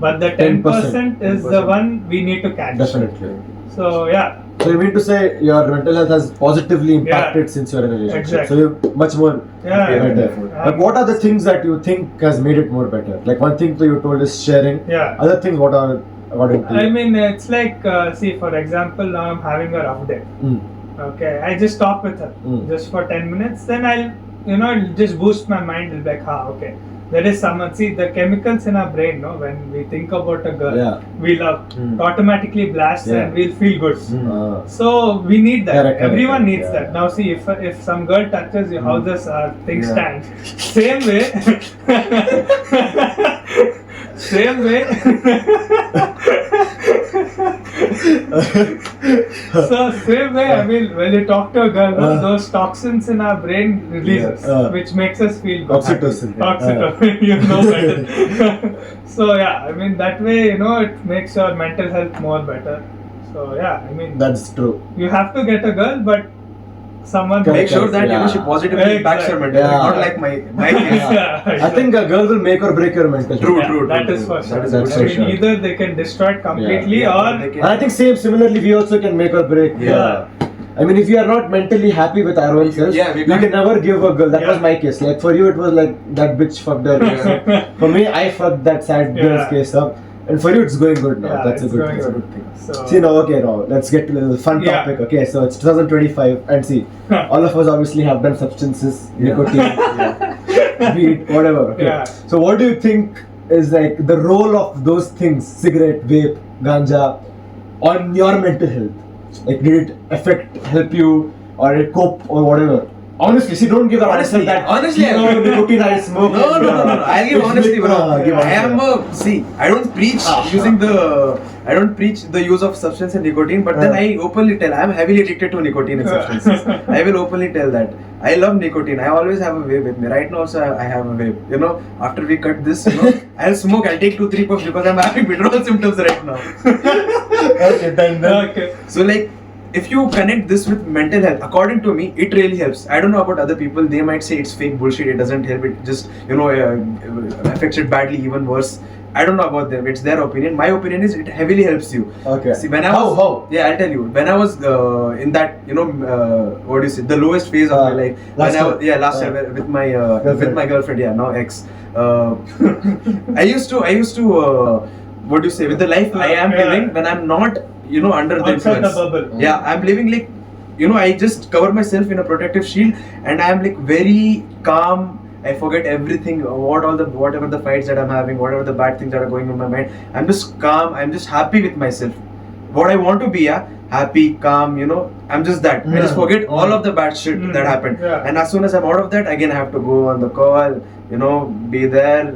but the 10% is the one we need to catch. Definitely. So yeah. So you mean to say your mental health has positively impacted since you're in a relationship? Exactly. So you're much more better. But what are the things that you think has made it more better? Like one thing that you told is sharing. Yeah. Other things, what are according to you? I mean, it's like see, for example, now I'm having a rough day. Okay, I just talk with her just for 10 minutes. Then I'll it'll just boost my mind. It'll be like, okay. There is someone. See, the chemicals in our brain, when we think about a girl we love, automatically blasts and we'll feel good. So we need that. Everyone needs that. Now, see, if some girl touches you, how this thing stands. Same way. Same way. So same way, I mean, when you talk to a girl, those toxins in our brain releases, which makes us feel good. Oxytocin. You know better. So yeah, I mean, that way, it makes your mental health more better. So yeah, I mean, that's true. You have to get a girl, but someone make sure that she positively impacts your mental health, not like my case. I think a girl will make or break your mental health. True. That is for sure. That's for sure. Either they can destroy it completely or and I think similarly we also can make or break. I mean, if you are not mentally happy with our own selves, Yeah, we you can't- can never give a girl. That was Yeah. my case. Like for you, it was like that bitch fucked her. For me, I fucked that sad girl's Yeah. case up. And for you, it's going good now. Yeah, That's a it's good going thing. good. So, See, now, okay, now let's get to the fun Yeah. topic. Okay, so it's 2025, and see, all of us obviously have done substances, nicotine, weed, whatever. Okay. Yeah. So, what do you think is like the role of those things, cigarette, vape, ganja, on your mental health? Like, did it help you, or it cope, or whatever? Honestly, see, don't give the answer Honestly, that. honestly, you know, nicotine I smoke. No. I'll give It's honesty, liquor, bro. give I honesty. am a see. I don't preach I don't preach the use of substance and nicotine, but then I openly tell I am heavily addicted to nicotine and substances. I will openly tell that I love nicotine. I always have a vape with me. Right now, also I have a vape. You know, after we cut this, you know, I'll smoke. I'll take 2-3 puffs because I'm having withdrawal symptoms right now. Okay, then. Okay. So like, if you connect this with mental health, according to me, it really helps. I don't know about other people. They might say it's fake bullshit. It doesn't help. It just affects it badly, even worse. I don't know about them. It's their opinion. My opinion is it heavily helps you. Okay. See, when I was, How? Yeah, I'll tell you. When I was in that, what do you say, the lowest phase of my life. Last When I was, time. yeah, last time with my girlfriend. Yeah, now ex. I used to what do you say, with the life I am Yeah. living, when I'm not under the Outside the influence. bubble. Yeah, I'm living like, I just cover myself in a protective shield, and I'm like very calm. I forget everything, whatever the fights that I'm having, whatever the bad things that are going on in my mind. I'm just calm. I'm just happy with myself. What I want to be, happy, calm. I'm just that. I just forget all of the bad shit that happened. Yeah. And as soon as I'm out of that, again I have to go on the call. Be there.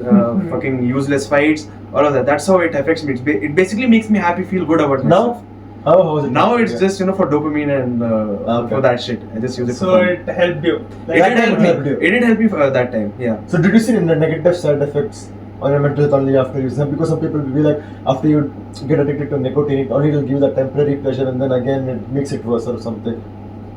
Fucking useless fights. All of that. That's how it affects me. It basically makes me happy, feel good about myself. How was it? Now it's just for dopamine and Okay. for that shit. I just use it. So for fun. it helped you. It That did time help helped me. you. It did help me for that time. Yeah. So did you see the negative side effects on your mental health only after using them? Because some people will be like, after you get addicted to nicotine, it only will give that temporary pleasure, and then again it makes it worse or something.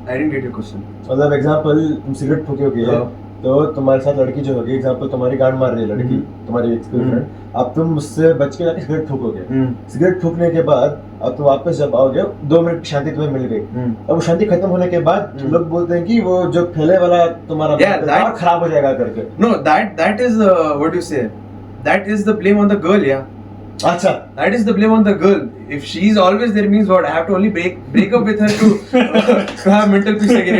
I didn't get your question. मतलब example तुम cigarette फूकोगे हाँ. तो तुम्हारे साथ लड़की जो होगी, example तुम्हारी गांड मार रही है लड़की, तुम्हारी एक्स गर्लफ्रेंड, अब तुम उससे बच के जाके सिगरेट फूकोगे. सिगरेट फूकने के बाद अब तुम वापस जब आओगे 2 मिनट की शांति तुम्हें मिल गई. अब वो शांति खत्म होने के बाद लोग बोलते हैं कि वो जो पहले वाला तुम्हारा Yeah, that- और खराब हो जाएगा करके. No, that is what do you say? That is the blame on the girl, yeah. अच्छा. That is the blame on the girl. If she's always there, means what? I have to only break up with her to have mental peace again.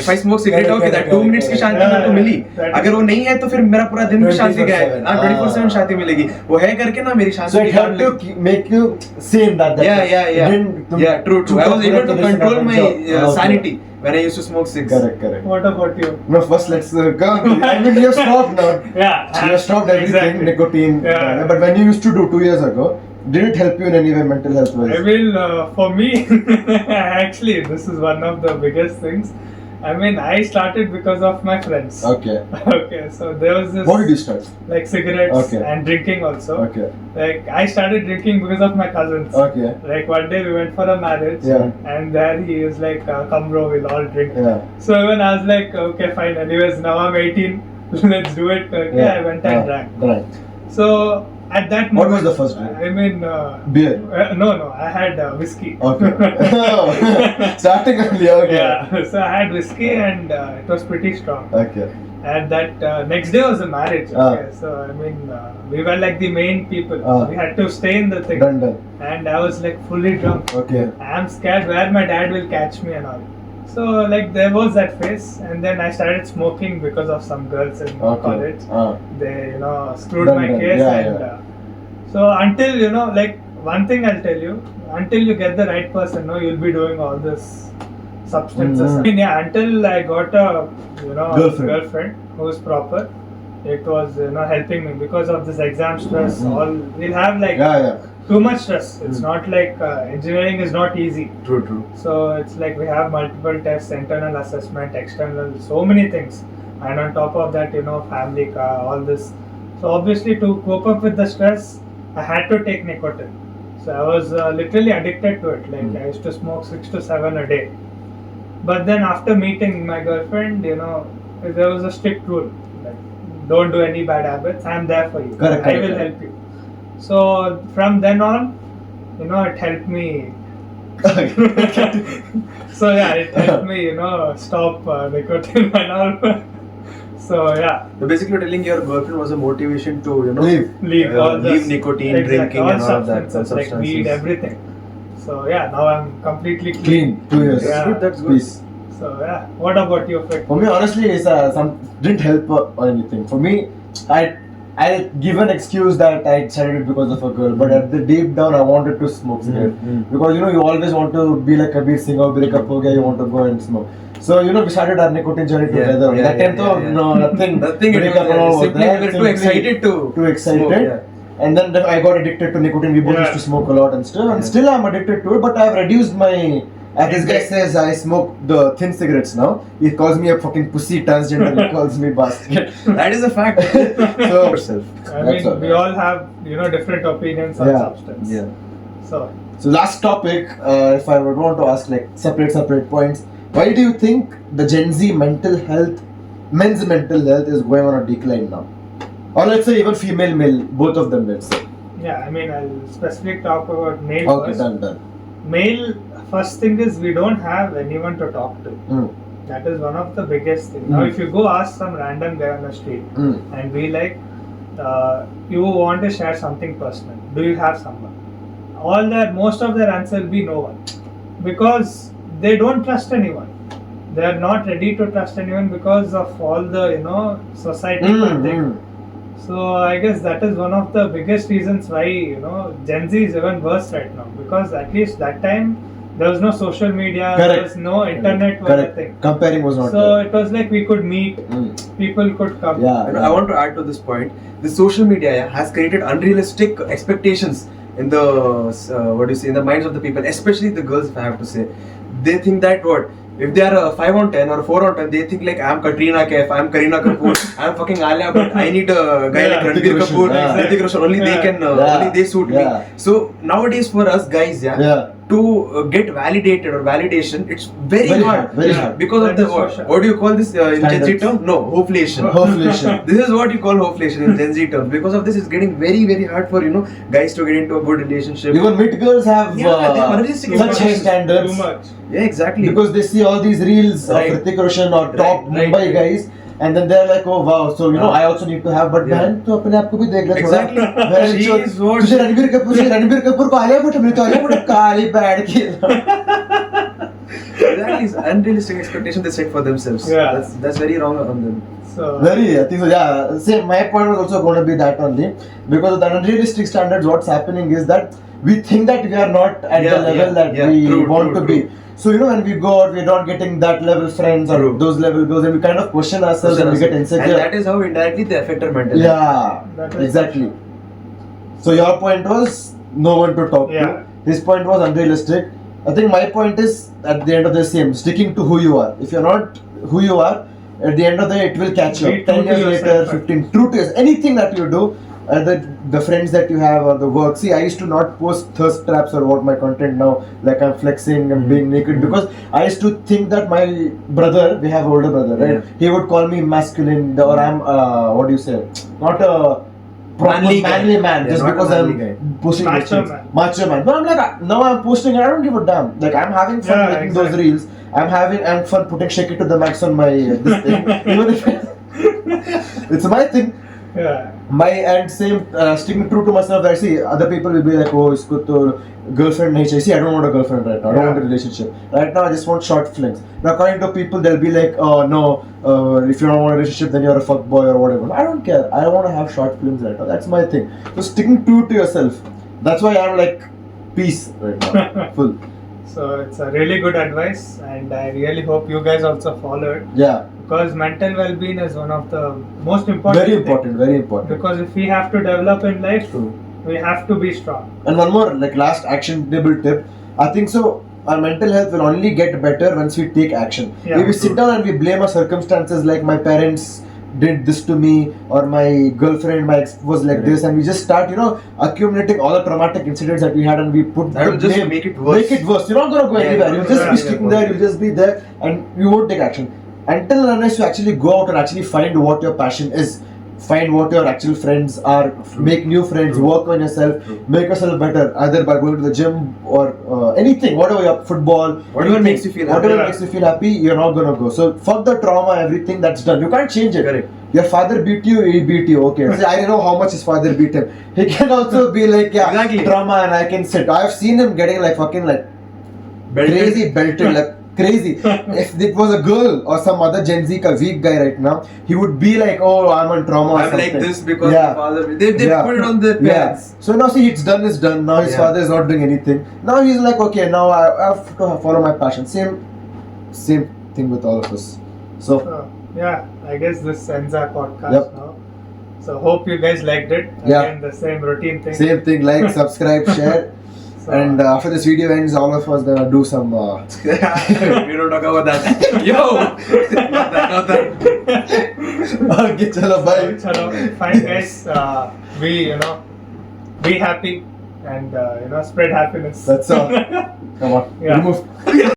If I smoke cigarette, okay, that 2 minutes की शांति मेरे को मिली. अगर वो नहीं है तो फिर मेरा पूरा दिन की शांति गया है. 24/7 शांति मिलेगी. वो है करके ना मेरी शांति. So it helped to make you sane that. Yeah. True. I was able to control my sanity when I used to smoke cigs. Correct. What about you? No, first let's go. I mean, you have stopped now. Yeah. So you have stopped everything, Exactly. nicotine. Yeah. But when you used to do 2 years ago, did it help you in any way, mental health wise? I mean, for me, actually, this is one of the biggest things. I mean, I started because of my friends. Okay. Okay, so there was this. What did you start? Like cigarettes Okay. and drinking also. Okay. Like I started drinking because of my cousins. Okay. Like one day we went for a marriage, Yeah. and there he is like, "Come bro, we'll all drink." Yeah. So when I was like, "Okay, fine. Anyways, now I'm 18. Let's do it." Okay, Yeah. I went and drank. Right. So at that What moment, was the first drink? I mean, Beer. no, I had whiskey. Okay. Starting only. Okay. Yeah, so I had whiskey and it was pretty strong. Okay. And that next day was a marriage. Okay, so I mean, we were like the main people. We had to stay in the thing. Done. And I was like fully drunk. Okay. I'm scared where my dad will catch me and all. So like there was that phase, and then I started smoking because of some girls in college. They screwed my case, and so until like one thing I'll tell you, until you get the right person, you'll be doing all this substances. I mean, yeah, until I got a girlfriend who's proper, it was helping me because of this exam stress. All we'll have like too much stress. It's not like engineering is not easy. True. So it's like we have multiple tests, internal assessment, external, so many things, and on top of that, family, all this. So obviously, to cope up with the stress, I had to take nicotine. So I was literally addicted to it. Like I used to smoke 6 to 7 a day. But then after meeting my girlfriend, there was a strict rule, like don't do any bad habits. I'm there for you. Correct. I will help you. So from then on, it helped me So yeah, it helped me, stop nicotine and all. So yeah, So basically, you're telling your girlfriend was a motivation to leave all leave this- nicotine, exactly, drinking, all and all of that. substances like weed, everything. So yeah, now I'm completely clean. Clean, 2 years. Yeah. That's good. Peace. So yeah, what about you, Fiqh? For me, honestly, it's some didn't help or anything. For me, I give an excuse that I decided it because of a girl, but at the deep down, I wanted to smoke cigarette because you always want to be like Kabir Singh or breakup ho gaya, you want to go and smoke. So we started our nicotine journey together. That time, nothing. Nothing. breakup and all was Simply there. we were too Simply excited to too excited. smoke, yeah. And then I got addicted to nicotine. We both Yeah. used to smoke a lot and stuff. And Yeah. still I'm addicted to it, but I've reduced my. As this guy says, I smoke the thin cigarettes now. He calls me a fucking pussy transgender. He calls me bastard. That is a fact. So, Yourself. I That's mean, all, we yeah. all have different opinions on Yeah. substance. Yeah. So last topic, if I would want to ask like separate points, why do you think the Gen Z men's mental health is going on a decline now? Or let's say even female, male, both of them, let's say. yeah, I mean, I'll specifically talk about male Okay, first. done. Male, first thing is we don't have anyone to talk to. Mm. That is one of the biggest things. Now, if you go ask some random guy on the street Mm. and be like, you want to share something personal, do you have someone? Most of their answer will be no one, because they don't trust anyone. They are not ready to trust anyone because of all the society thing. So I guess that is one of the biggest reasons why Gen Z is even worse right now, because at least that time there was no social media, there was no internet was a Correct. thing. Comparing was not So there. it was like we could meet, people could come. Yeah. And I want to add to this point. The social media has created unrealistic expectations in the in the minds of the people, especially the girls. If I have to say, they think that if they are a 5 on 10 or 4 on 10, they think like I'm Katrina Kaif, I'm Kareena Kapoor, I'm fucking Alia, but I need a guy like Ranbir Hrithik Kapoor, Roshan, yeah. Hrithik Roshan. Only they can, only they suit me. So nowadays for us guys, to get validated or validation, it's very hard. Very hard. Because of That the is social. what do you call this in Gen Z Standards. term? No, hoflation. Hoflation. This is what you call hoflation in Gen Z terms. Because of this, it's getting very, very hard for guys to get into a good relationship. Even mid girls have Yeah, they have unrealistic such high expectations. standards. Too much. Yeah, exactly. Because they see all these reels Right. of Hrithik Roshan or top Right, Mumbai right. guys, and then they're like, oh wow, so Yeah. I also need to have, but Yeah. बहन तो अपने आप को भी देख ले थोड़ा. Exactly. बहन She जो- is what- तुझे रणबीर कपूर को आलिया भट्ट मिलता आलिया भट्ट काली बैठ के. That is unrealistic expectation they set for themselves. Yeah. That's very wrong on them. So Very, I think so. Yeah, same. My point was also going to be that only, because of the unrealistic standards. What's happening is that we think that we are not at Yeah, the level yeah, that yeah. we True, want true, to true. be. So when we go out, we're not getting that level friends or True. those level girls, and we kind of question ourselves and we get insecure. And that is how indirectly they affect our mental health. Yeah, That is exactly. So your point was no one to talk Yeah. to. His point was unrealistic. I think my point is at the end of the same, sticking to who you are. If you're not who you are, at the end of the day, it will catch you. Be up. true 10 to years later, yourself. 15, true to yourself. Anything that you do, the friends that you have or the work. See, I used to not post thirst traps or what my content now, like I'm flexing and being naked, because I used to think that my brother, we have older brother, right? Yeah. He would call me masculine, or I'm, what do you say, not a proper Manly guy. manly man, Yeah, just not a because manly I'm guy. posting Macho these things. man. Macho man. But I'm like, now I'm posting, I don't give a damn. Like I'm having fun Yeah, making those exactly. reels. I'm fun putting shake it to the max on my this thing. Even if it's my thing. yeah. And same sticking true to myself. That I see other people will be like, oh, isko to girlfriend nahi chahiye. See, I don't want a girlfriend right now. I don't Yeah. want a relationship right now. I just want short flings. Now, according to people, they'll be like, oh no, if you don't want a relationship, then you're a fuck boy or whatever. I don't care. I want to have short films right now. That's my thing. So sticking true to yourself. That's why I'm like peace right now, full. So it's a really good advice, and I really hope you guys also follow it, Yeah, because mental well-being is one of the most important. very thing. important, very important. Because if we have to develop in life, True. we have to be strong. And one more, like last actionable tip. I think so. Our mental health will only get better once we take action. Yeah, if we sit true. down and we blame our circumstances, like my parents did this to me, or my girlfriend, my ex was like Right. this, and we just start, accumulating all the traumatic incidents that we had, and we put That the will just blame, make it worse. Make it worse. You're not gonna go Yeah, anywhere. you're You'll not just gonna be go sticking anywhere. there. You'll just be there, and you won't take action until and unless you actually go out and actually find what your passion is. find what your actual friends are, make new friends, work on yourself, make yourself better, either by going to the gym or anything, whatever, football, Whatever anything, makes you feel happy. whatever makes you feel happy, you're not gonna go. So fuck the trauma, everything that's done. You can't change it. Correct. Your father beat you, he beat you. Okay, so I don't know how much his father beat him. He can also be like, yeah, Exactly. trauma, and I can sit. I've seen him getting like fucking like Belted. crazy belted, like crazy. If it was a girl or some other Gen Z weak guy right now, he would be like, oh, I'm on trauma or I'm something. like this because my father. They put it on their parents. So now see, it's done is done. Now his Yeah. father is not doing anything. Now he's like, okay, now I have to follow my passion. Same thing with all of us. So Yeah, I guess this ends our podcast Yep. now. So hope you guys liked it. Yeah. Again, the same routine thing. same thing, like, subscribe, share. So, And after this video ends, all of us gonna do some. We don't talk about that. Yo, not that. Okay, chalo, bye. chalo, fine guys. Be happy and spread happiness. That's all. Come on, Yeah. remove.